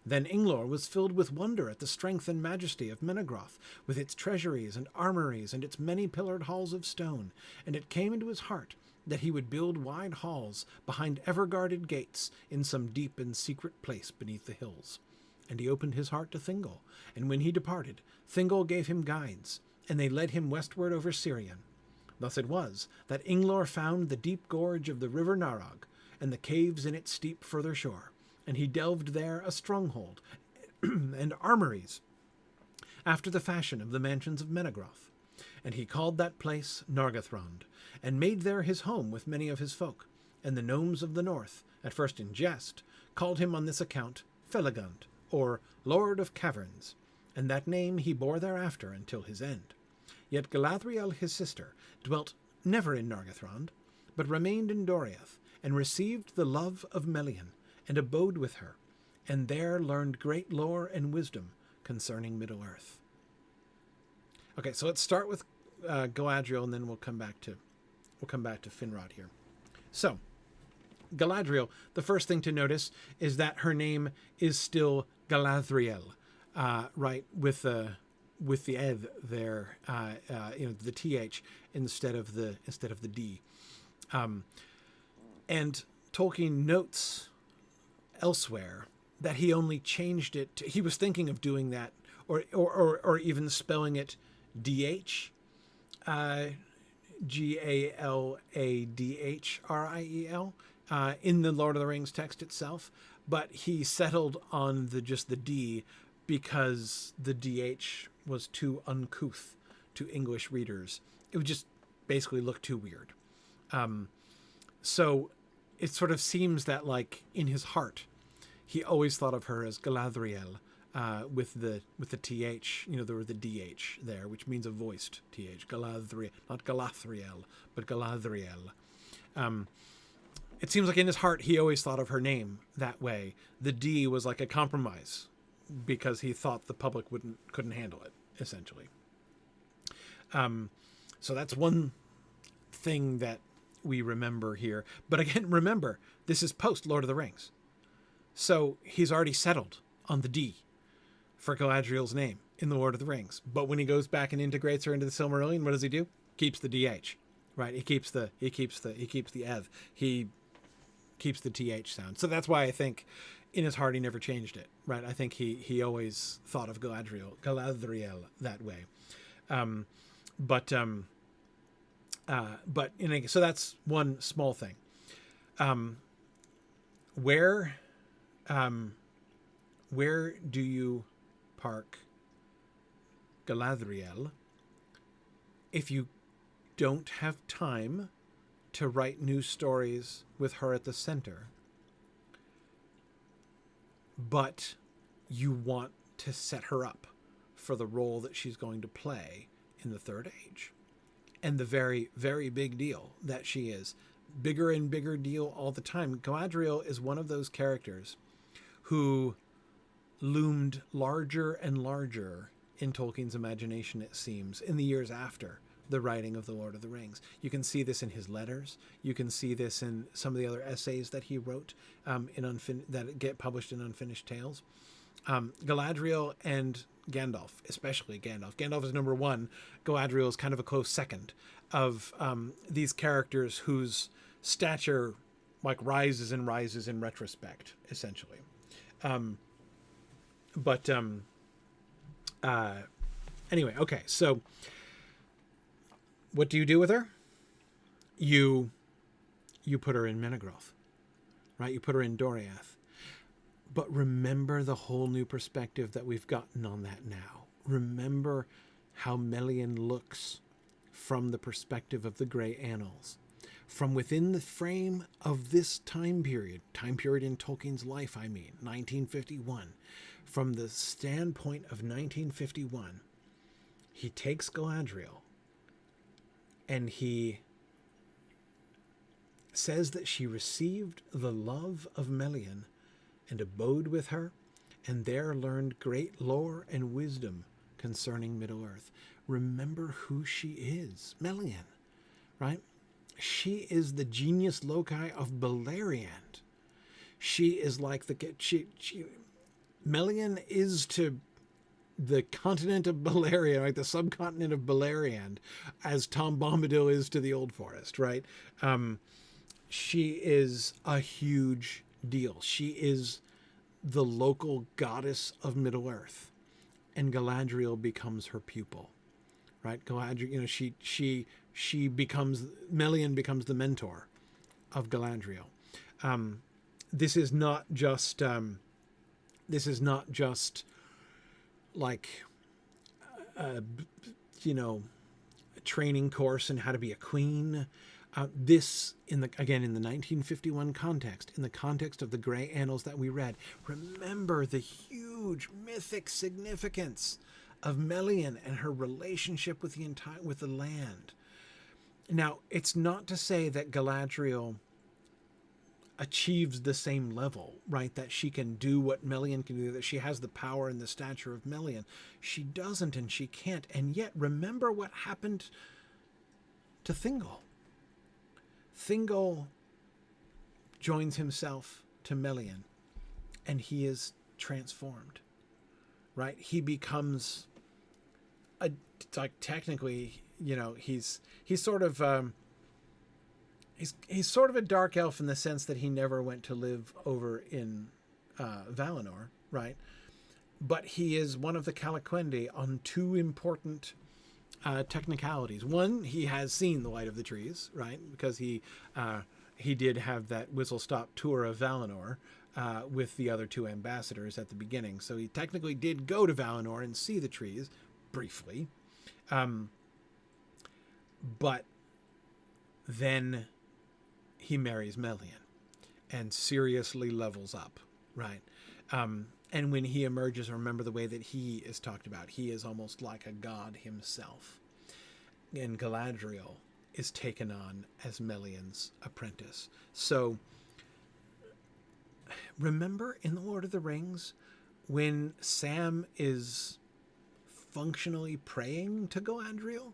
Then Inglor was filled with wonder at the strength and majesty of Menegroth, with its treasuries and armories and its many-pillared halls of stone, and it came into his heart that he would build wide halls behind ever-guarded gates in some deep and secret place beneath the hills. And he opened his heart to Thingol, and when he departed, Thingol gave him guides, and they led him westward over Sirion. Thus it was that Inglor found the deep gorge of the river Narog, and the caves in its steep further shore, and he delved there a stronghold and armories, after the fashion of the mansions of Menegroth. And he called that place Nargothrond, and made there his home with many of his folk, and the gnomes of the north, at first in jest, called him on this account Felagund, or Lord of Caverns, and that name he bore thereafter until his end. Yet Galadriel his sister dwelt never in Nargothrond, but remained in Doriath, and received the love of Melian, and abode with her, and there learned great lore and wisdom concerning Middle-earth. Okay, so let's start with Galadriel, and then we'll come back to Finrod here. So, Galadriel, the first thing to notice is that her name is still Galadriel. right, with the eth there, the th instead of the d. And Tolkien notes elsewhere that he only changed it he was thinking of doing that, or even spelling it dh, Galdhriel, in the Lord of the Rings text itself, but he settled on just the D because the DH was too uncouth to English readers. It would just basically look too weird. So it sort of seems that, like, in his heart, he always thought of her as Galadriel, with the th, there were the dh there, which means a voiced th. Galadriel, not Galadriel, but Galadriel. It seems like in his heart he always thought of her name that way. The D was like a compromise because he thought the public couldn't handle it, essentially. So that's one thing that we remember here. But again, remember, this is post Lord of the Rings. So he's already settled on the D for Galadriel's name in the Lord of the Rings. But when he goes back and integrates her into the Silmarillion, what does he do? Keeps the DH, right? He keeps the eth. He keeps the th sound. So that's why I think in his heart he never changed it, right? I think he always thought of Galadriel that way. But so that's one small thing. Where do you park Galadriel if you don't have time to write new stories with her at the center, but you want to set her up for the role that she's going to play in the Third Age, and the very, very big deal that she is? Bigger and bigger deal all the time. Galadriel is one of those characters who loomed larger and larger in Tolkien's imagination, it seems, in the years after the writing of The Lord of the Rings. You can see this in his letters. You can see this in some of the other essays that he wrote that get published in Unfinished Tales. Galadriel and Gandalf, especially Gandalf. Gandalf is number one. Galadriel is kind of a close second of these characters whose stature like rises and rises in retrospect, essentially. Anyway, okay, so what do you do with her? You put her in Menegroth, right? You put her in Doriath. But remember the whole new perspective that we've gotten on that now. Remember how Melian looks from the perspective of the Grey Annals. From within the frame of this time period in Tolkien's life, 1951. From the standpoint of 1951, he takes Galadriel and he says that she received the love of Melian and abode with her, and there learned great lore and wisdom concerning Middle-earth. Remember who she is, Melian, right? She is the genius loci of Beleriand. She is like Melian is to the continent of Beleriand, like the subcontinent of Beleriand, as Tom Bombadil is to the Old Forest, right? She is a huge deal. She is the local goddess of Middle-earth, and Galadriel becomes her pupil, right? Galadriel, she becomes, Melian becomes the mentor of Galadriel. This is not just like a training course in how to be a queen. This, in the 1951 context, in the context of the Grey Annals that we read, remember the huge mythic significance of Melian and her relationship with the land. Now, it's not to say that Galadriel achieves the same level, right? That she can do what Melian can do, that she has the power and the stature of Melian. She doesn't, and she can't. And yet, remember what happened to Thingol. Thingol joins himself to Melian, and he is transformed, right? He becomes a, like, technically, he's sort of he's sort of a dark elf in the sense that he never went to live over in Valinor, right? But he is one of the Calaquendi on two important technicalities. One, he has seen the light of the trees, right? Because he did have that whistle-stop tour of Valinor with the other two ambassadors at the beginning. So he technically did go to Valinor and see the trees briefly. But then he marries Melian and seriously levels up, right? And when he emerges, remember the way that he is talked about. He is almost like a god himself. And Galadriel is taken on as Melian's apprentice. So remember in The Lord of the Rings when Sam is functionally praying to Galadriel?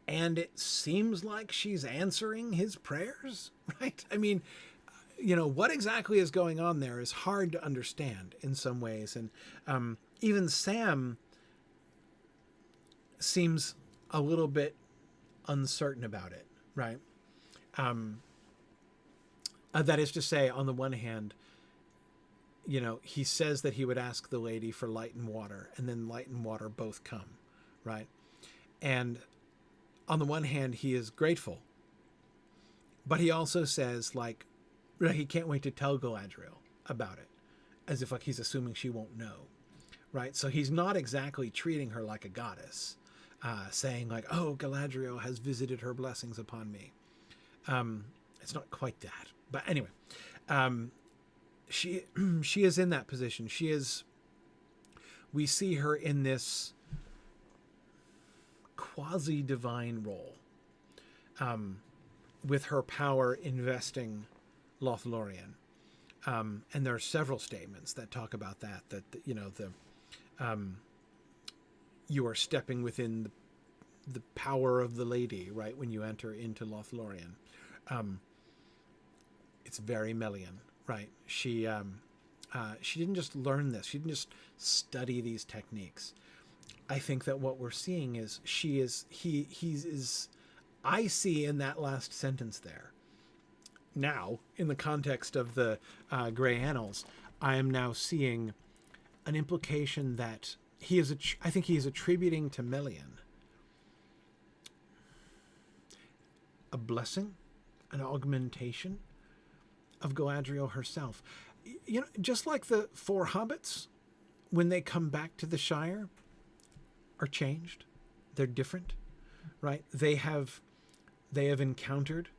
And it seems like she's answering his prayers, right? I mean, what exactly is going on there is hard to understand in some ways. And even Sam seems a little bit uncertain about it, right? That is to say, on the one hand, he says that he would ask the lady for light and water, and then light and water both come, right? And on the one hand, he is grateful, but he also says, like, he can't wait to tell Galadriel about it, as if, like, he's assuming she won't know, right? So he's not exactly treating her like a goddess, saying, like, oh, Galadriel has visited her blessings upon me. It's not quite that. But anyway, she is in that position. We see her in this quasi-divine role, with her power investing Lothlorien. And there are several statements that talk about that you are stepping within the power of the lady, right, when you enter into Lothlorien. It's very Melian, right? She didn't just learn this. She didn't just study these techniques. I think that what we're seeing is I see in that last sentence there. Now, in the context of the Grey Annals, I am now seeing an implication that I think he is attributing to Melian a blessing, an augmentation of Galadriel herself. Just like the four hobbits, when they come back to the Shire, are changed. They're different, right? They have encountered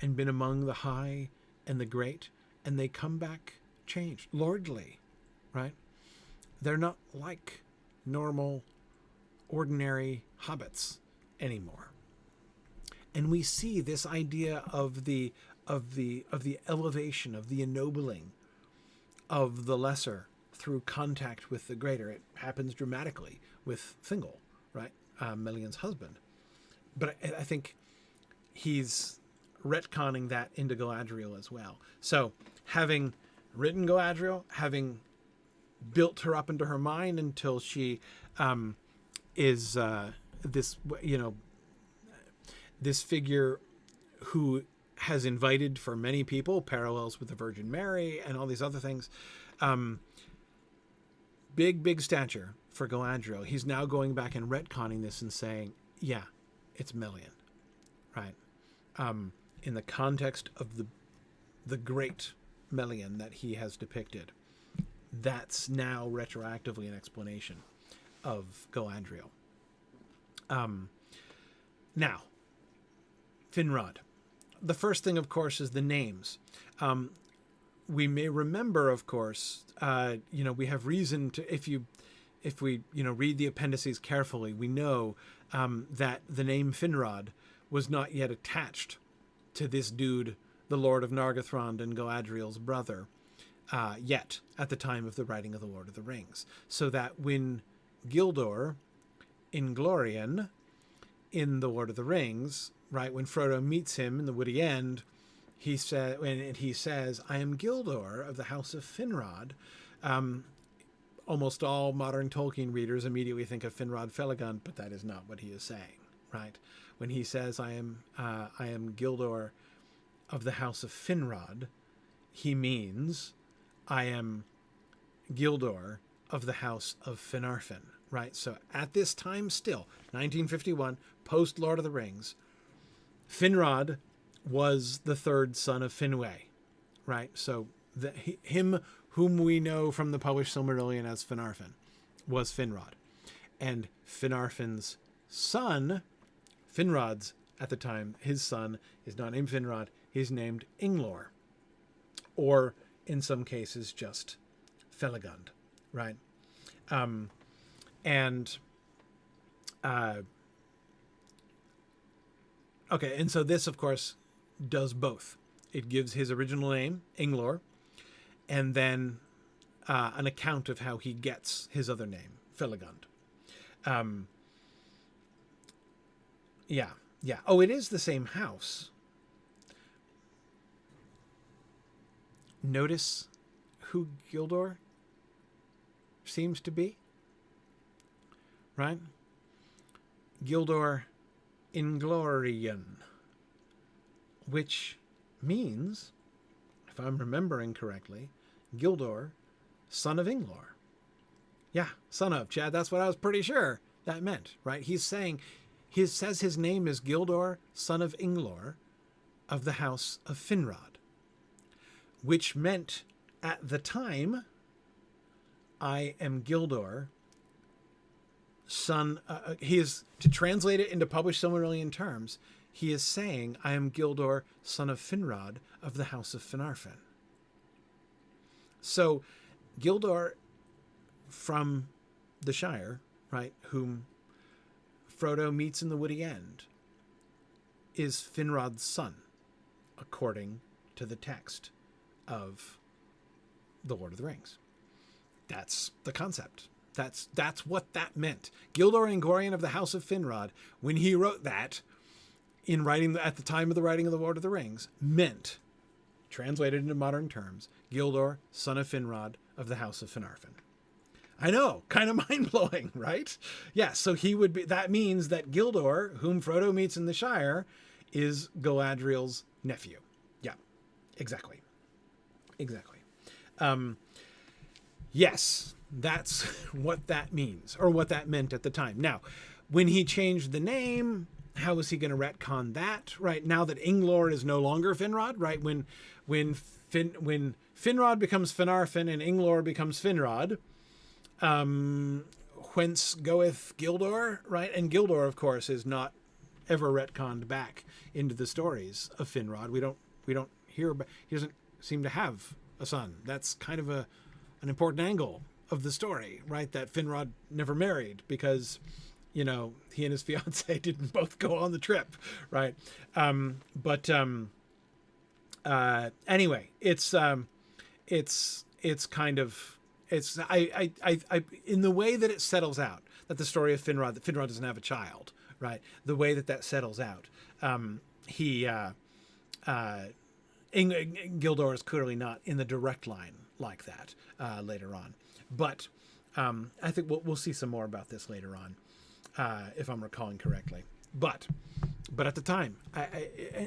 and been among the high and the great, and they come back changed, lordly, right? They're not like normal, ordinary hobbits anymore. And we see this idea of the elevation, of the ennobling of the lesser through contact with the greater. It happens dramatically with Thingol, right? Melian's husband. But I think he's retconning that into Galadriel as well. So having written Galadriel, having built her up into her mind until she is this figure who has invited for many people parallels with the Virgin Mary and all these other things. Big stature for Galadriel. He's now going back and retconning this and saying, yeah, it's Melian, right? In the context of the great Melian that he has depicted, that's now retroactively an explanation of Galadriel. Now, Finrod. The first thing, of course, is the names. We may remember, of course, we have reason to, if we read the appendices carefully, we know that the name Finrod was not yet attached to this dude, the Lord of Nargothrond and Galadriel's brother, yet at the time of the writing of the Lord of the Rings. So that when Gildor in Glorien in the Lord of the Rings, right, when Frodo meets him in the Woody End, he says, "I am Gildor of the House of Finrod." almost all modern Tolkien readers immediately think of Finrod Felagund, but that is not what he is saying, right? When he says, I am Gildor of the House of Finrod, he means I am Gildor of the House of Finarfin, right? So at this time still, 1951, post Lord of the Rings, Finrod was the third son of Finwë, right? So him whom we know from the published Silmarillion as Finarfin was Finrod. And Finarfin's son, Finrod's at the time, his son is not named Finrod, he's named Inglor. Or in some cases just Felagund, right? Okay, and so this, of course, does both. It gives his original name, Inglor, and then an account of how he gets his other name, Felagund. Yeah. Oh, it is the same house. Notice who Gildor seems to be, right? Gildor Inglorion, which means, if I'm remembering correctly, Gildor, son of Inglor. Yeah, son of, Chad, that's what I was pretty sure that meant, right? He's saying, he says his name is Gildor, son of Inglor, of the House of Finrod, which meant at the time, I am Gildor, son, he is, to translate it into published Silmarillion terms, he is saying, I am Gildor, son of Finrod, of the House of Finarfin. So, Gildor from the Shire, right, whom Frodo meets in the Woody End, is Finrod's son, according to the text of The Lord of the Rings. That's the concept. That's what that meant. Gildor Ingorian of the House of Finrod, when he wrote that, in writing at the time of the writing of The Lord of the Rings, meant, translated into modern terms, Gildor, son of Finrod of the House of Finarfin. I know, kind of mind-blowing, right? Yeah, so he would be, that means that Gildor, whom Frodo meets in the Shire, is Galadriel's nephew. Yeah, exactly. Yes, that's what that means, or what that meant at the time. Now, when he changed the name, how is he going to retcon that, right? Now that Inglor is no longer Finrod, right? When Finrod becomes Finarfin and Inglor becomes Finrod, whence goeth Gildor, right? And Gildor, of course, is not ever retconned back into the stories of Finrod. We don't hear about, he doesn't seem to have a son. That's kind of an important angle of the story, right? That Finrod never married because, you know, he and his fiance didn't both go on the trip, right? Anyway, it's kind of, it's, I in the way that it settles out, that the story of Finrod, that Finrod doesn't have a child, right? The way that settles out, Gildor is clearly not in the direct line like that later on. But I think we'll see some more about this later on, if I'm recalling correctly. But at the time,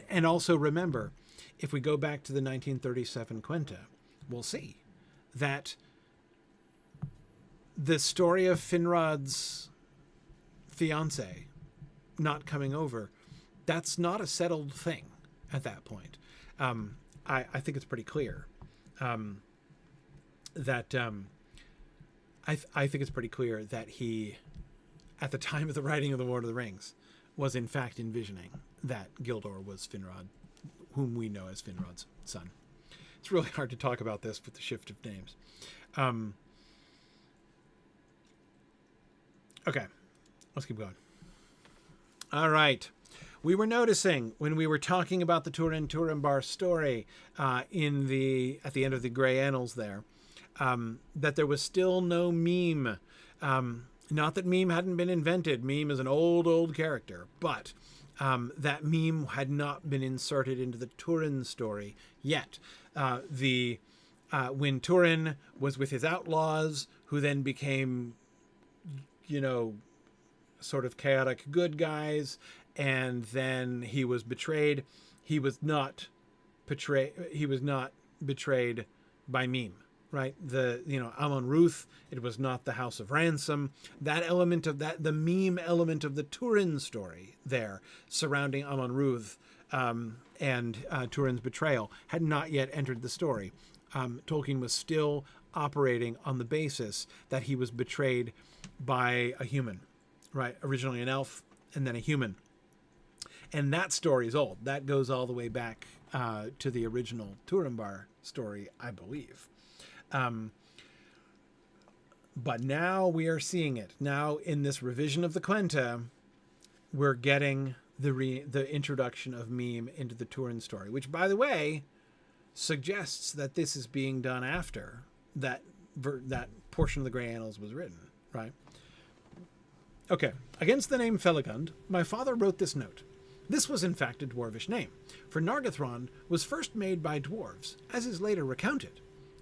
and also remember, if we go back to the 1937 Quenta, we'll see that the story of Finrod's fiance not coming over, that's not a settled thing at that point. I think it's pretty clear that I think it's pretty clear that he, at the time of the writing of The Lord of the Rings, was in fact envisioning that Gildor was Finrod, whom we know as Finrod's son. It's really hard to talk about this with the shift of names. Okay, let's keep going. All right. We were noticing when we were talking about the Turin Turambar story at the end of the Grey Annals there, that there was still no meme. Not that meme hadn't been invented. Meme is an old character, but that meme had not been inserted into the Turin story yet. The when Turin was with his outlaws, who then became, sort of chaotic good guys, and then he was betrayed. He was not betrayed by Meme, right? Amon Ruth, it was not the House of Ransom. That element of the Meme element of the Turin story there surrounding Amon Ruth and Turin's betrayal had not yet entered the story. Tolkien was still operating on the basis that he was betrayed by a human, right? Originally an elf and then a human. And that story is old. That goes all the way back to the original Turambar story, I believe. But now we are seeing it. Now in this revision of the Quenta, we're getting the introduction of Meme into the Turin story, which, by the way, suggests that this is being done after that portion of the Grey Annals was written, right? Okay. Against the name Felagund, my father wrote this note. This was in fact a dwarvish name, for Nargothrond was first made by dwarves, as is later recounted.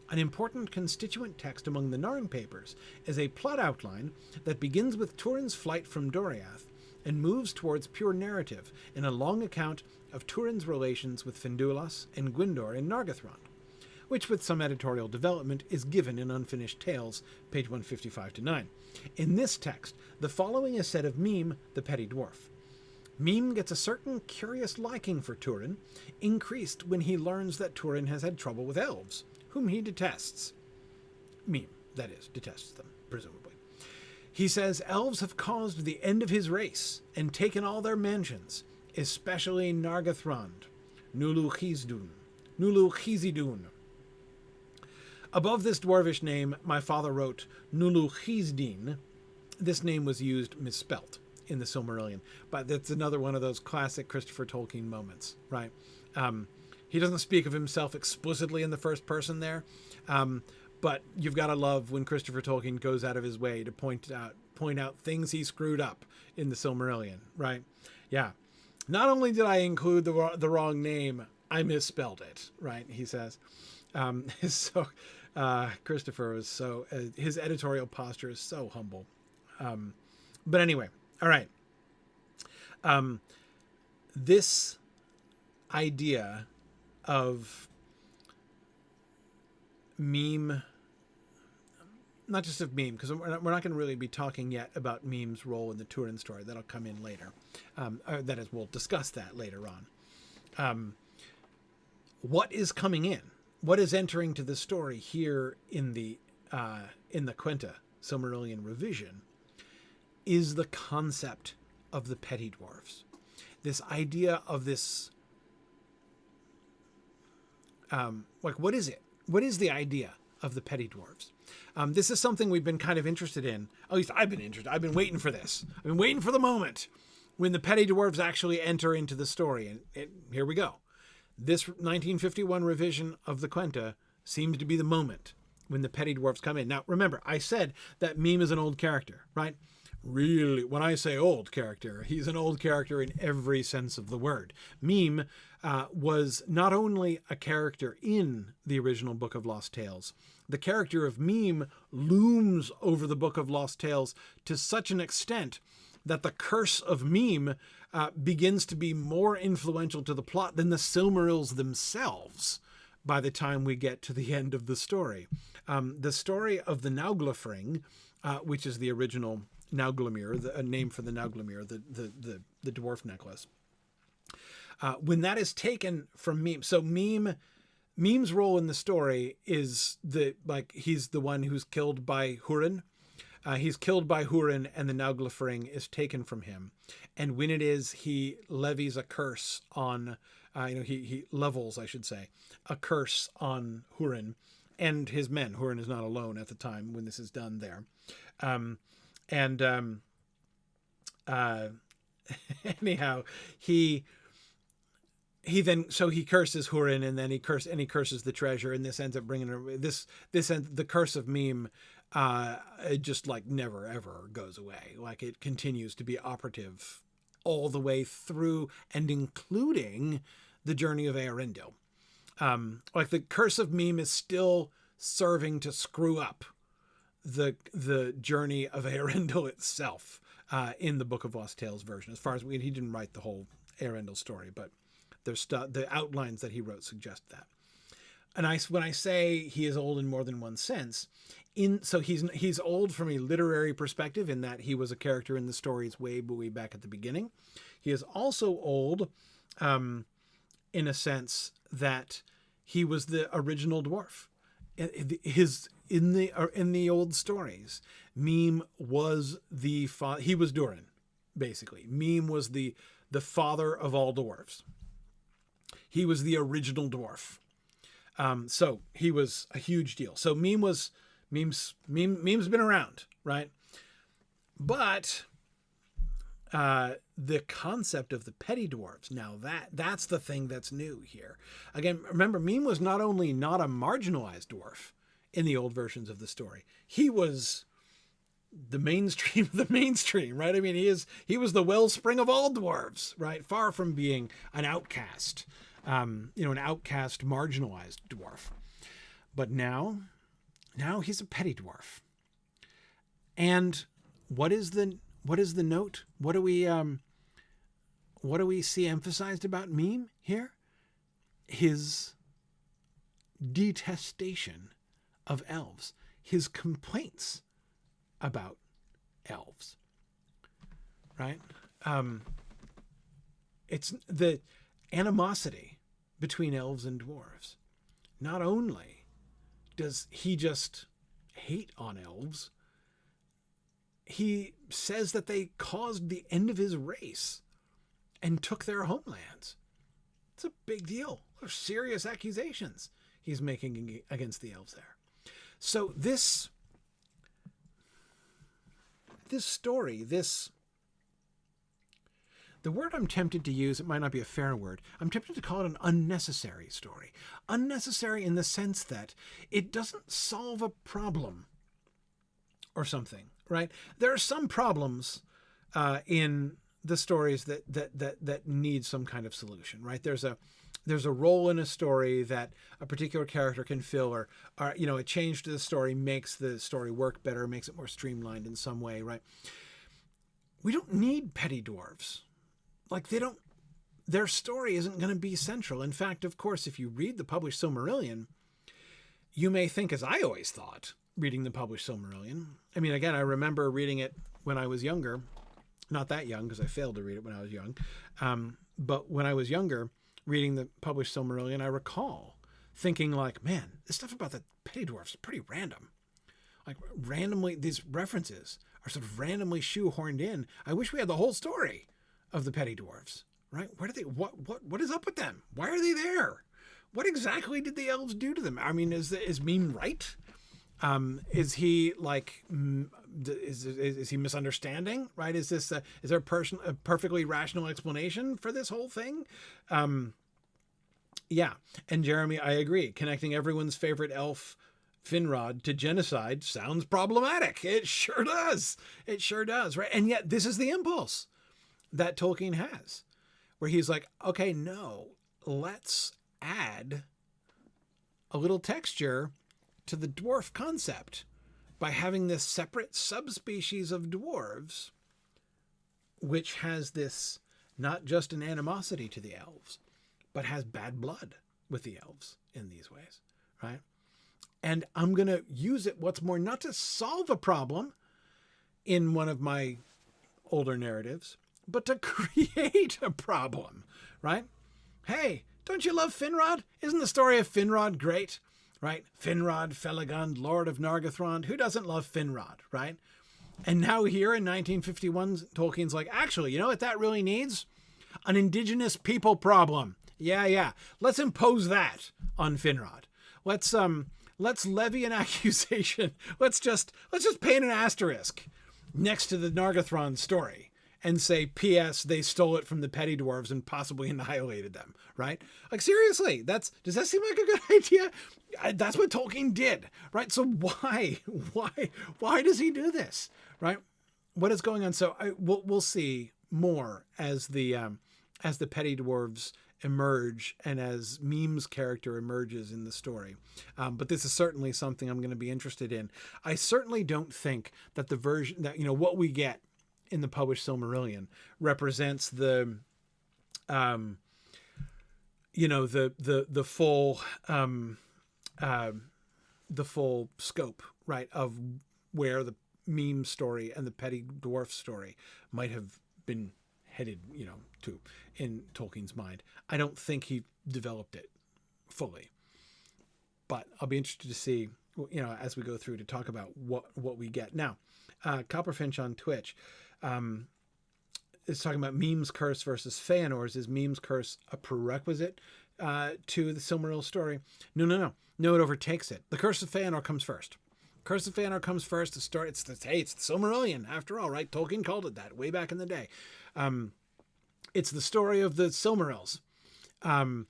An important constituent text among the Narn papers is a plot outline that begins with Turin's flight from Doriath and moves towards pure narrative in a long account of Turin's relations with Finduilas and Gwyndor in Nargothrond, which with some editorial development is given in Unfinished Tales, page 155-9. In this text, the following is said of Meme, the petty dwarf. Meme gets a certain curious liking for Turin, increased when he learns that Turin has had trouble with elves, whom he detests. Meme, that is, detests them, presumably. He says elves have caused the end of his race and taken all their mansions, especially Nargothrond, Nulu Chizidun. Above this dwarvish name, my father wrote Nulu Chizdin. This name was used misspelt in the Silmarillion, but that's another one of those classic Christopher Tolkien moments, right? He doesn't speak of himself explicitly in the first person there, but you've got to love when Christopher Tolkien goes out of his way to point out things he screwed up in the Silmarillion, right? Yeah. Not only did I include the wrong name, I misspelled it, right? He says. So Christopher was so his editorial posture is so humble. But anyway, all right. This idea of Meme, not just of Meme, because we're not going to really be talking yet about Meme's role in the Turin story. That'll come in later. That is, we'll discuss that later on. What is coming in? What is entering to the story here in the Quenta Silmarillion revision is the concept of the petty dwarfs. This idea of this, what is it? What is the idea of the petty dwarfs? This is something we've been kind of interested in. At least I've been interested. I've been waiting for this. I've been waiting for the moment when the petty dwarves actually enter into the story. And here we go. This 1951 revision of the Quenta seems to be the moment when the petty dwarfs come in. Now, remember, I said that Meme is an old character, right? Really, when I say old character, he's an old character in every sense of the word. Meme was not only a character in the original Book of Lost Tales, the character of Meme looms over the Book of Lost Tales to such an extent that the curse of Meme begins to be more influential to the plot than the Silmarils themselves by the time we get to the end of the story. The story of the Nauglafring, which is the original Nauglamir, a name for the Nauglamir, the dwarf necklace. When that is taken from Meme, so Meme's role in the story is he's the one who's killed by Hurin. He's killed by Hurin, and the Nauglafring is taken from him. And when it is, he levies a curse on, he levels, I should say, a curse on Hurin and his men. Hurin is not alone at the time when this is done there. Anyhow, he curses Hurin, and then he curses the treasure, and this ends up bringing the curse of Meme. It just never ever goes away. It continues to be operative all the way through and including the journey of Eärendil. The curse of Meme is still serving to screw up the journey of Eärendil itself in the Book of Lost Tales version. As far as he didn't write the whole Eärendil story, but there's the outlines that he wrote suggest that. And when I say he is old in more than one sense, so he's old from a literary perspective in that he was a character in the stories way back at the beginning. He is also old in a sense that he was the original dwarf. In the old stories, Mime was the father. He was Durin, basically. Mime was the father of all dwarves. He was the original dwarf. So he was a huge deal. So Mime's been around, right? But the concept of the petty dwarves, now that's the thing that's new here. Again, remember, Mime was not only not a marginalized dwarf in the old versions of the story, he was the mainstream of the mainstream, right? I mean, he was the wellspring of all dwarves, right? Far from being an outcast, an outcast, marginalized dwarf. But now he's a petty dwarf. And what is the note? What do we see emphasized about Mime here? His detestation of elves, his complaints about elves, right? It's the animosity between elves and dwarves. Not only does he just hate on elves, he says that they caused the end of his race and took their homelands. It's a big deal. They're serious accusations he's making against the elves there. So this story, the word I'm tempted to use, it might not be a fair word, I'm tempted to call it an unnecessary story. Unnecessary in the sense that it doesn't solve a problem or something, right? There are some problems in the stories that need some kind of solution, right? There's a role in a story that a particular character can fill, or a change to the story makes the story work better, makes it more streamlined in some way, right? We don't need petty dwarves. Like, their story isn't going to be central. In fact, of course, if you read the published Silmarillion, you may think, as I always thought, reading the published Silmarillion. I mean, again, I remember reading it when I was younger. Not that young, because I failed to read it when I was young. But when I was younger, reading the published Silmarillion, I recall thinking like, man, this stuff about the petty dwarfs is pretty random. Like, randomly, these references are sort of randomly shoehorned in. I wish we had the whole story of the petty dwarves, right? Where do they, what is up with them? Why are they there? What exactly did the elves do to them? I mean, is Mime right? Is he like, is he misunderstanding, right? Is there a perfectly rational explanation for this whole thing? Yeah. And Jeremy, I agree. Connecting everyone's favorite elf, Finrod, to genocide sounds problematic. It sure does. It sure does. Right. And yet this is the impulse that Tolkien has, where he's like, okay, no, let's add a little texture to the dwarf concept by having this separate subspecies of dwarves, which has this, not just an animosity to the elves, but has bad blood with the elves in these ways, right? And I'm going to use it, what's more, not to solve a problem in one of my older narratives, but to create a problem, right? Hey, don't you love Finrod? Isn't the story of Finrod great? Right? Finrod, Felagund, Lord of Nargothrond. Who doesn't love Finrod, right? And now here in 1951, Tolkien's like, actually, you know what that really needs? An indigenous people problem. Yeah. Let's impose that on Finrod. Let's levy an accusation. Let's just paint an asterisk next to the Nargothrond story and say, P.S. they stole it from the petty dwarves and possibly annihilated them, right? Like, seriously, does that seem like a good idea? That's what Tolkien did, right? So why does he do this, right? What is going on? So we'll see more as the petty dwarves emerge and as Meme's character emerges in the story. But this is certainly something I'm going to be interested in. I certainly don't think that the version that, what we get in the published Silmarillion represents the, the full, the full scope, right, of where the Meme story and the Petty Dwarf story might have been headed, to in Tolkien's mind. I don't think he developed it fully, but I'll be interested to see, as we go through to talk about what we get. Now, Copperfinch on Twitch is talking about Meme's curse versus Feanor's. Is Meme's curse a prerequisite to the Silmaril story? No, it overtakes it. The curse of Feanor comes first. Curse of Feanor comes first to start. It's the Silmarillion after all, right? Tolkien called it that way back in the day. It's the story of the Silmarils, and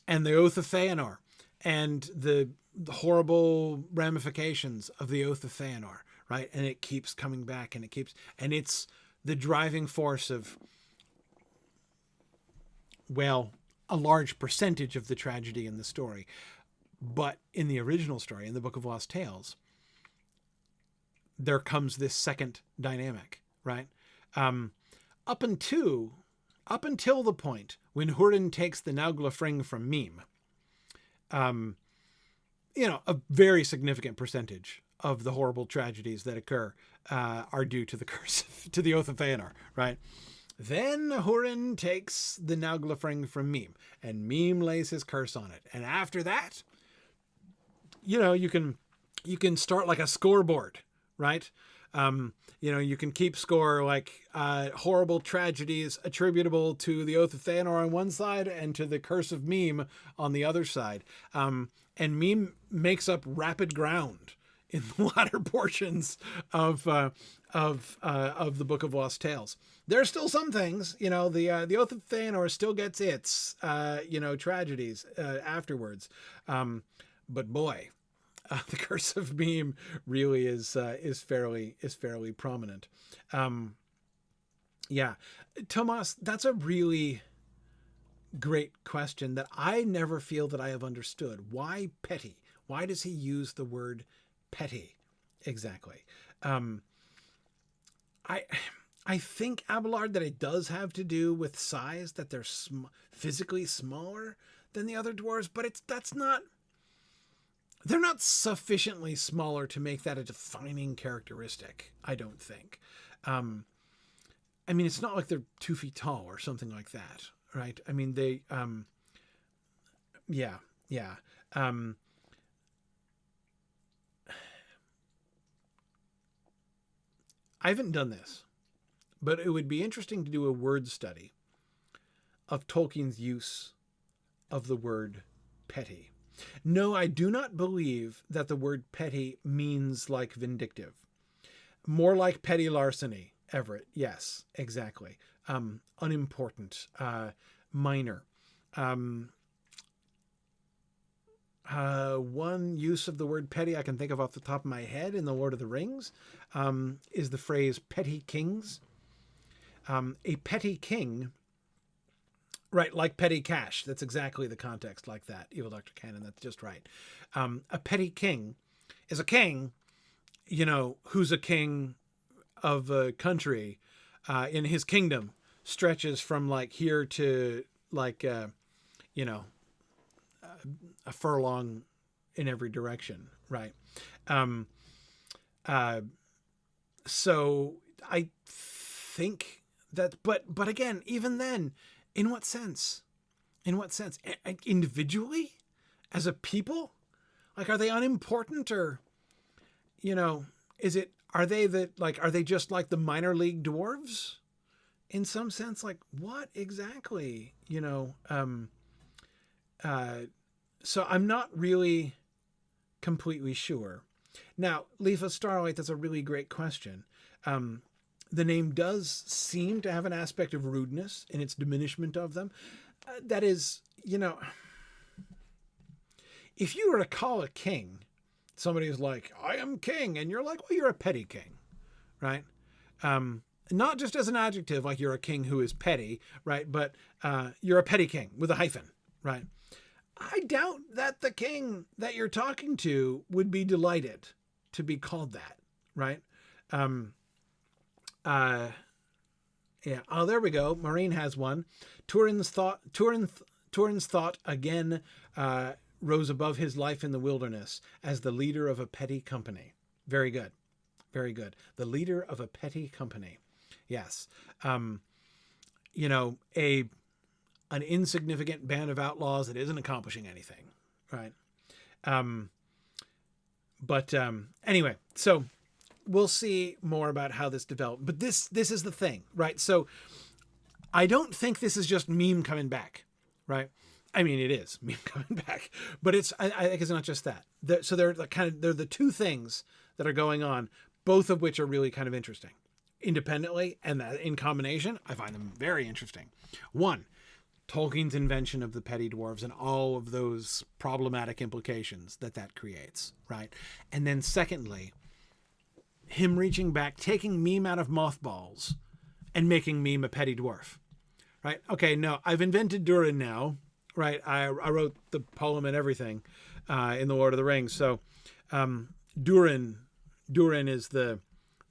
the Oath of Feanor, and the horrible ramifications of the Oath of Feanor, right? And it keeps coming back, and it's the driving force of, well, a large percentage of the tragedy in the story. But in the original story, in the Book of Lost Tales, there comes this second dynamic, right? Up until the point when Hurin takes the Nauglafring from Meme, a very significant percentage of the horrible tragedies that occur are due to the curse, to the Oath of Feanor, right? Then Hurin takes the Nauglafring from Meme, and Meme lays his curse on it. And after that, you can start like a scoreboard, right? You can keep score like horrible tragedies attributable to the Oath of Feanor on one side and to the curse of Meme on the other side. And Meme makes up rapid ground in the latter portions of the Book of Lost Tales. There are still some things, the Oath of Feanor still gets its, tragedies afterwards. But boy, the curse of Meme really is fairly prominent. Tomas, that's a really great question that I never feel that I have understood. Why petty? Why does he use the word petty exactly? I think, Abelard, that it does have to do with size, that they're physically smaller than the other dwarves, but they're not sufficiently smaller to make that a defining characteristic, I don't think. It's not like they're 2 feet tall or something like that, right? They, I haven't done this, but it would be interesting to do a word study of Tolkien's use of the word petty. No, I do not believe that the word petty means like vindictive. More like petty larceny, Everett. Yes, exactly. Unimportant, minor. One use of the word petty I can think of off the top of my head in The Lord of the Rings is the phrase petty kings. A petty king, right, like petty cash. That's exactly the context, like that. Evil Dr. Cannon, that's just right. A petty king is a king, who's a king of a country in his kingdom stretches from like here to like, a furlong in every direction, right? So I think that, but again, even then, in what sense? Individually? As a people? Like, are they unimportant, or, are they just like the minor league dwarves in some sense? Like, what exactly, so I'm not really completely sure. Now, Leaf of Starlight, that's a really great question. The name does seem to have an aspect of rudeness in its diminishment of them. That is, if you were to call a king, somebody is like, I am king, and you're like, well, you're a petty king, right? not just as an adjective, like you're a king who is petty, right? But you're a petty king with a hyphen, right? I doubt that the king that you're talking to would be delighted to be called that, right? Yeah. Oh, there we go. Maureen has one. Turin's thought again rose above his life in the wilderness as the leader of a petty company. Very good. Very good. The leader of a petty company. Yes. You know, an insignificant band of outlaws that isn't accomplishing anything, right? Anyway, so we'll see more about how this developed. But this is the thing, right? So I don't think this is just meme coming back, right? I mean, it is meme coming back, but I think it's not just that. So they're the two things that are going on, both of which are really kind of interesting independently, and that in combination, I find them very interesting. One, Tolkien's invention of the petty dwarves and all of those problematic implications that creates, right? And then secondly, him reaching back, taking meme out of mothballs and making meme a petty dwarf, right? Okay, no, I've invented Durin now, right? I wrote the poem and everything in the Lord of the Rings. So Durin is the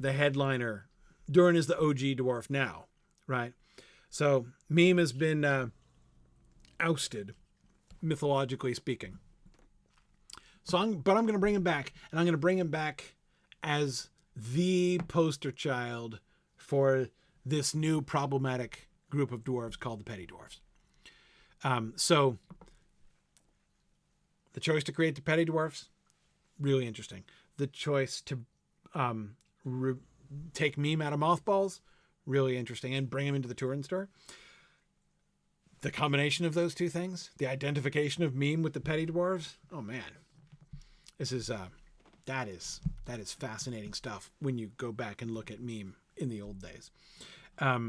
headliner. Durin is the OG dwarf now, right? So meme has been ousted, mythologically speaking. I'm going to bring him back, and I'm going to bring him back as the poster child for this new problematic group of dwarves called the petty dwarves. So the choice to create the petty dwarfs, really interesting. The choice to take meme out of mothballs, really interesting, and bring him into the Turin store. The combination of those two things, the identification of meme with the petty dwarves, oh man, this is that is fascinating stuff when you go back and look at meme in the old days. But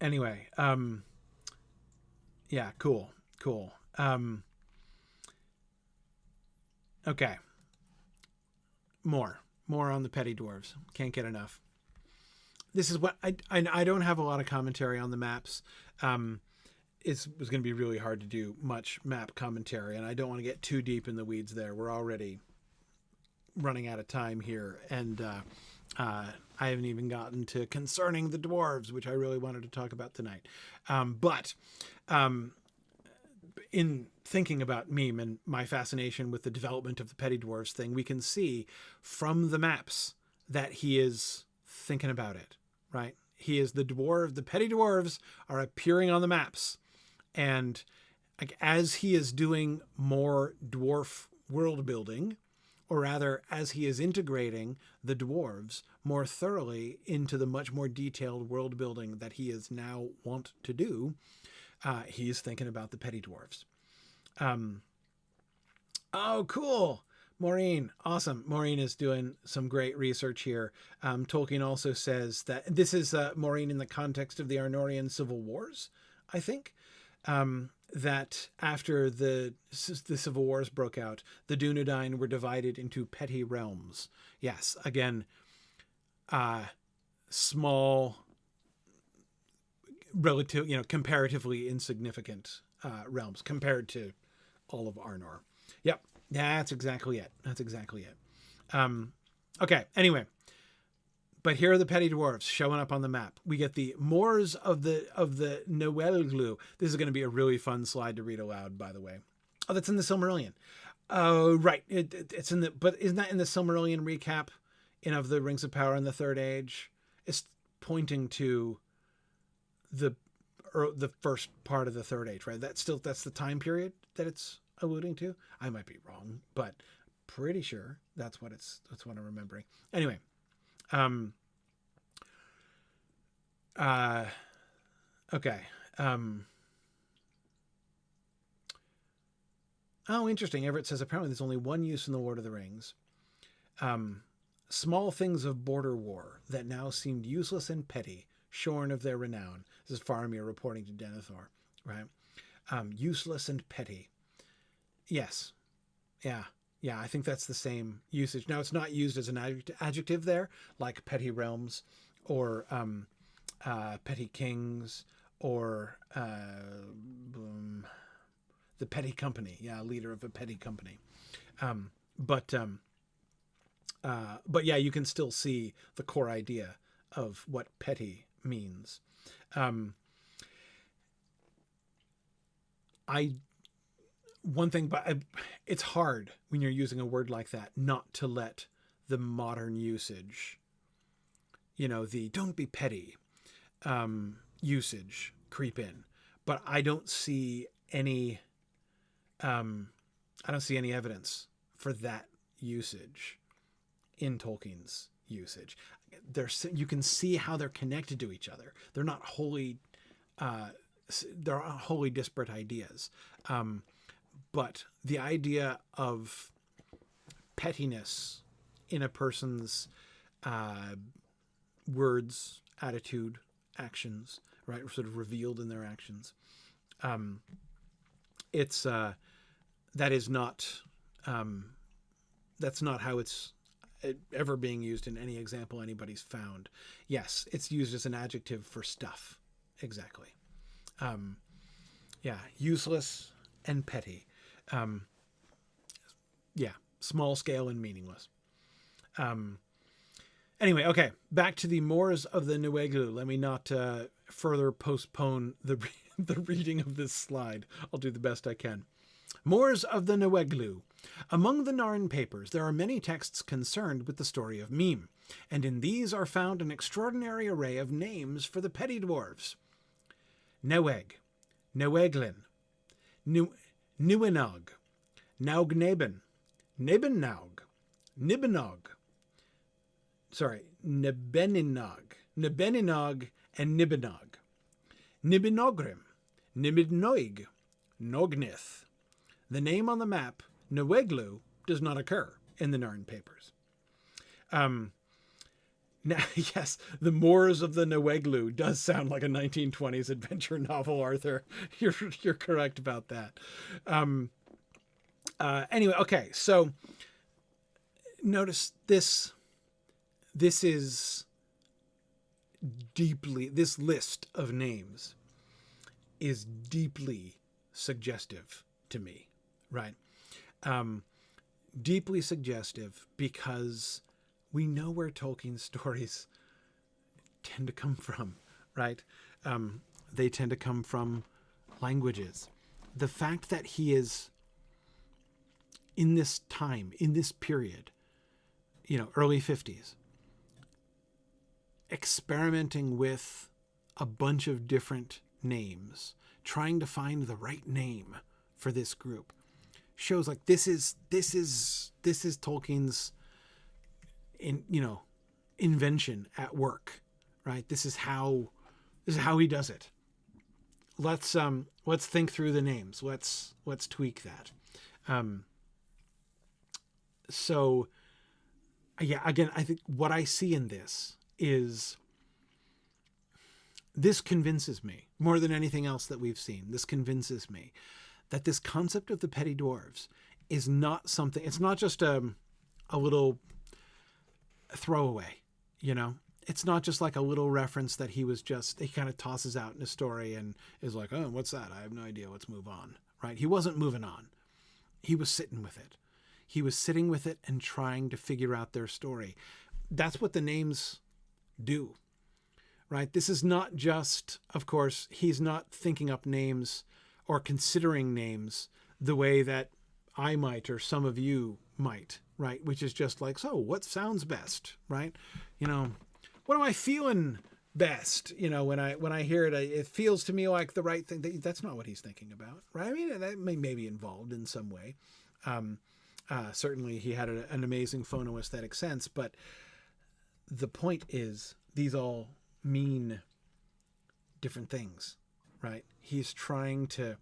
anyway, yeah, cool. Okay, more on the petty dwarves. Can't get enough. This is what I don't have a lot of commentary on the maps. It was going to be really hard to do much map commentary, and I don't want to get too deep in the weeds there. We're already running out of time here, and I haven't even gotten to concerning the dwarves, which I really wanted to talk about tonight. But in thinking about meme and my fascination with the development of the petty dwarves thing, we can see from the maps that he is thinking about it, right? He is the dwarf. The petty dwarves are appearing on the maps. And like, as he is doing more dwarf world building, or rather as he is integrating the dwarves more thoroughly into the much more detailed world building that he is now want to do, he's thinking about the petty dwarves. Oh, cool. Maureen, awesome. Maureen is doing some great research here. Tolkien also says that this is Maureen in the context of the Arnorian Civil Wars, I think. That after the Civil Wars broke out, the Dunedain were divided into petty realms. Yes, again, small, relative, comparatively insignificant realms compared to all of Arnor. Yep, that's exactly it. Okay, anyway. But here are the petty dwarves showing up on the map. We get the Moors of the Noelglu. This is going to be a really fun slide to read aloud, by the way. Oh, that's in the Silmarillion. Oh, right. It's in but isn't that in the Silmarillion recap of the Rings of Power in the Third Age? It's pointing to the first part of the Third Age, right? That's the time period that it's alluding to. I might be wrong, but pretty sure that's what I'm remembering. Anyway. Okay. Oh, interesting. Everett says apparently there's only one use in the Lord of the Rings. Small things of border war that now seemed useless and petty, shorn of their renown. This is Faramir reporting to Denethor, right? Useless and petty. Yes. Yeah. Yeah, I think that's the same usage. Now, it's not used as an adjective there, like petty realms or petty kings or the petty company. Yeah, leader of a petty company. Um, but um, but yeah, you can still see the core idea of what petty means. Um, I one thing, but it's hard when you're using a word like that not to let the modern usage, the "don't be petty" usage creep in. But um, I don't see any evidence for that usage in Tolkien's usage. You can see how they're connected to each other. Uh, they're not wholly disparate ideas. But the idea of pettiness in a person's words, attitude, actions, right, sort of revealed in their actions. It's that is not that's not how it's ever being used in any example anybody's found. Yes, it's used as an adjective for stuff. Exactly. Yeah, useless and petty. Yeah, small scale and meaningless. Anyway, okay, back to the Moors of the Nueglu. Let me not further postpone the reading of this slide. I'll do the best I can. Moors of the Nueglu. Among the Narn papers, there are many texts concerned with the story of Mîm, and in these are found an extraordinary array of names for the petty dwarves. Neweg, Neweglin, Nuenog, Naugneben, Nebennaug, Nibbenog, Nebeninog, and Nibbenog, Nibbenogrim, Nibbennoig, Nognith. The name on the map, Nueglu, does not occur in the Narn papers. Now, yes, the Moors of the Nueglu does sound like a 1920s adventure novel, Arthur. You're correct about that. Anyway, okay, so notice this is this list of names is deeply suggestive to me, right? Deeply suggestive because we know where Tolkien's stories tend to come from, right? They tend to come from languages. The fact that he is in this time, in this period, early 50s, experimenting with a bunch of different names, trying to find the right name for this group, shows like this is Tolkien's invention at work, right? This is how he does it. Let's think through the names. Let's tweak that. So yeah, again, I think what I see in this is this convinces me more than anything else that we've seen. This convinces me that this concept of the petty dwarves is not something, it's not just a little throwaway, it's not just like a little reference that he kind of tosses out in a story and is like, oh, what's that? I have no idea. Let's move on, right? He wasn't moving on. He was sitting with it. He was sitting with it and trying to figure out their story. That's what the names do, right? This is not just, of course, he's not thinking up names or considering names the way that I might or some of you might, right? Which is just like, so what sounds best, right? What am I feeling best? When I hear it, it feels to me like the right thing. That's not what he's thinking about, right? I mean, that may be involved in some way. Certainly he had an amazing phonoaesthetic sense, but the point is these all mean different things, right? He's trying to,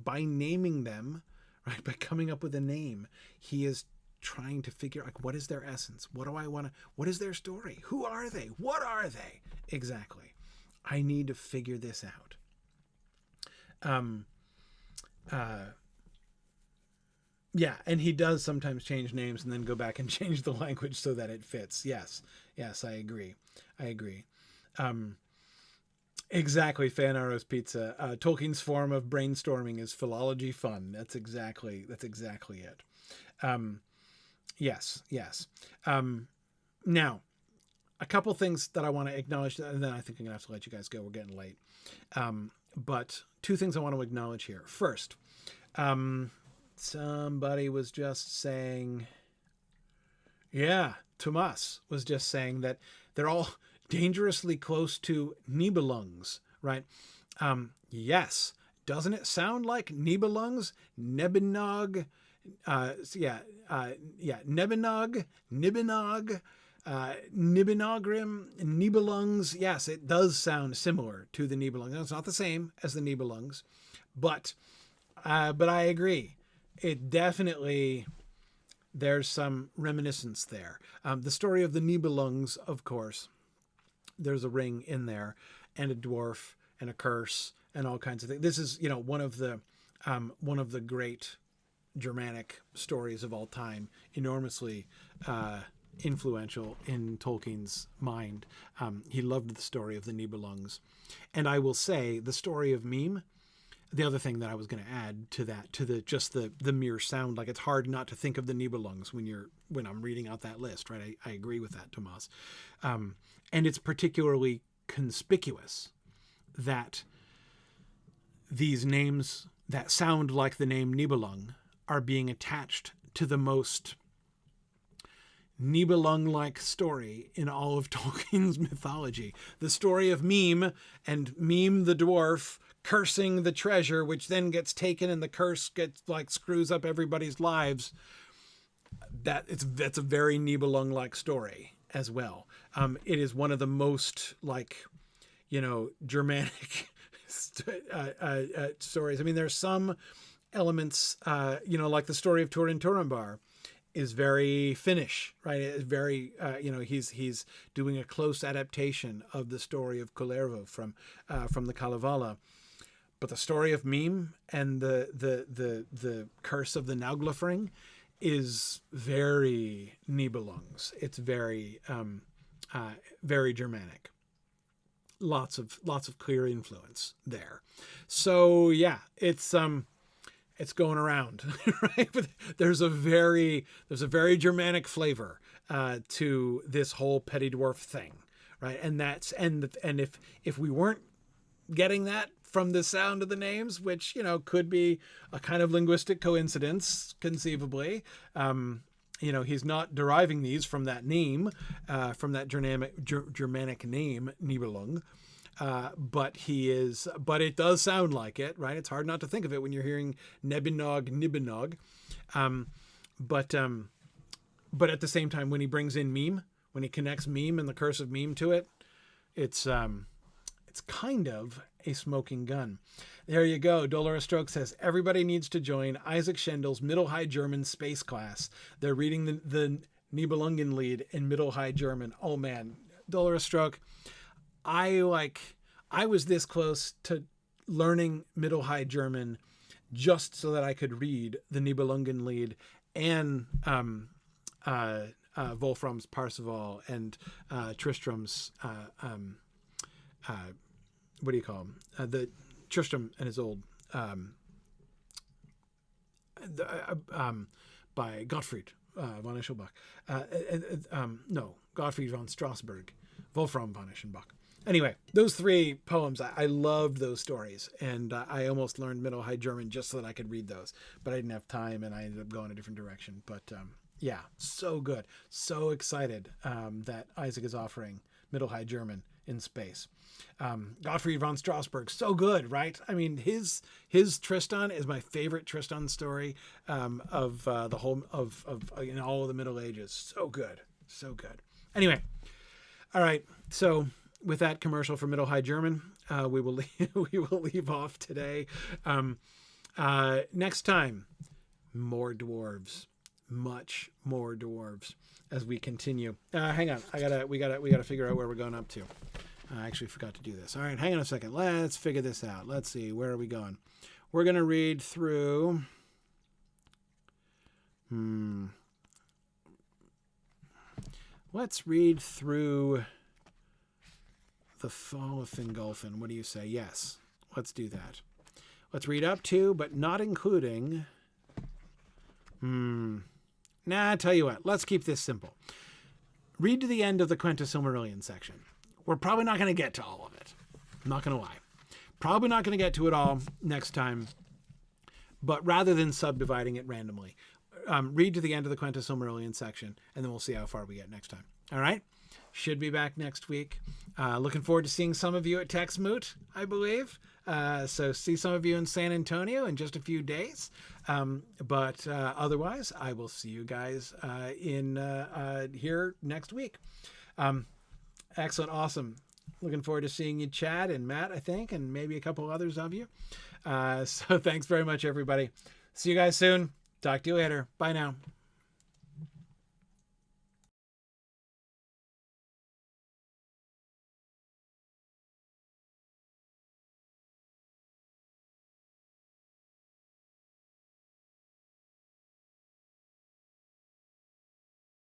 by naming them, right? By coming up with a name, he is trying to figure out, like, what is their essence? What is their story? Who are they? What are they? Exactly. I need to figure this out. Yeah, and he does sometimes change names and then go back and change the language so that it fits. Yes, yes, I agree. I agree. Um, exactly, Fan Arrows Pizza. Tolkien's form of brainstorming is philology fun. That's exactly it. Um, yes, yes. Now, a couple things that I want to acknowledge, and then I think I'm gonna have to let you guys go. We're getting late. But two things I want to acknowledge here. First, somebody was just saying, yeah, Tomas was just saying that they're all dangerously close to Nibelungs, right? Yes. Doesn't it sound like Nibelungs? Nebinog, Nebinog, Nibinog, Nibinogrim, Nibelungs. Yes, it does sound similar to the Nibelungs. It's not the same as the Nibelungs, but I agree. It definitely, there's some reminiscence there. The story of the Nibelungs, of course, there's a ring in there, and a dwarf, and a curse, and all kinds of things. This is, one of the great Germanic stories of all time, enormously influential in Tolkien's mind. He loved the story of the Nibelungs, and I will say the story of Mime. The other thing that I was going to add to that, to the mere sound, like it's hard not to think of the Nibelungs when I'm reading out that list, right? I agree with that, Tomas. And it's particularly conspicuous that these names that sound like the name Nibelung are being attached to the most Nibelung-like story in all of Tolkien's mythology. The story of Mime, and Mime the dwarf cursing the treasure, which then gets taken, and the curse gets screws up everybody's lives. That's a very Nibelung-like story as well. It is one of the most Germanic stories. I mean, there's some elements, like the story of Turin Turambar is very Finnish, right? It's very, he's doing a close adaptation of the story of Kullervo from the Kalevala. But the story of Mime and the curse of the Nauglafring is very Nibelungs. It's very very Germanic. Lots of clear influence there. So yeah, it's going around, right? But there's a very Germanic flavor to this whole petty dwarf thing, right? And if we weren't getting that from the sound of the names, which could be a kind of linguistic coincidence, conceivably. He's not deriving these from that name, from that Germanic name Nibelung. But it does sound like it, right? It's hard not to think of it when you're hearing Nibinog. But at the same time, when he brings in Mime, when he connects Mime and the curse of Mime to it, it's kind of a smoking gun. There you go. Dolores Stroke says, everybody needs to join Isaac Schendel's Middle High German space class. They're reading the Nibelungenlied in Middle High German. Oh man, Dolores Stroke, I was this close to learning Middle High German just so that I could read the Nibelungenlied and Wolfram's Parzival and Tristram's what do you call him? The Tristram and his old by Gottfried von Eschenbach. No, Gottfried von Strasberg, Wolfram von Eschenbach. Anyway, those three poems, I loved those stories, and I almost learned Middle High German just so that I could read those, but I didn't have time, and I ended up going a different direction. But yeah, so good, so excited that Isaac is offering Middle High German in space. Gottfried von Strasberg, so good, right? I mean, his Tristan is my favorite Tristan story of the whole of all of the Middle Ages. So good, so good. Anyway, all right. So with that commercial for Middle High German, we will leave off today. Next time, more dwarves, much more dwarves as we continue. Hang on, we gotta figure out where we're going up to. I actually forgot to do this. All right, hang on a second. Let's figure this out. Let's see, where are we going? We're going to read through Let's read through the Fall of Fingolfin. What do you say? Yes, let's do that. Let's read up to, but not including. Nah, tell you what. Let's keep this simple. Read to the end of the Quenta Silmarillion section. We're probably not going to get to all of it. I'm not going to lie. Probably not going to get to it all next time. But rather than subdividing it randomly, read to the end of the Quenta Silmarillion section, and then we'll see how far we get next time. All right? Should be back next week. Looking forward to seeing some of you at TexMoot, I believe. So see some of you in San Antonio in just a few days. But otherwise, I will see you guys here next week. Excellent. Awesome. Looking forward to seeing you, Chad and Matt, I think, and maybe a couple others of you. So thanks very much, everybody. See you guys soon. Talk to you later. Bye now.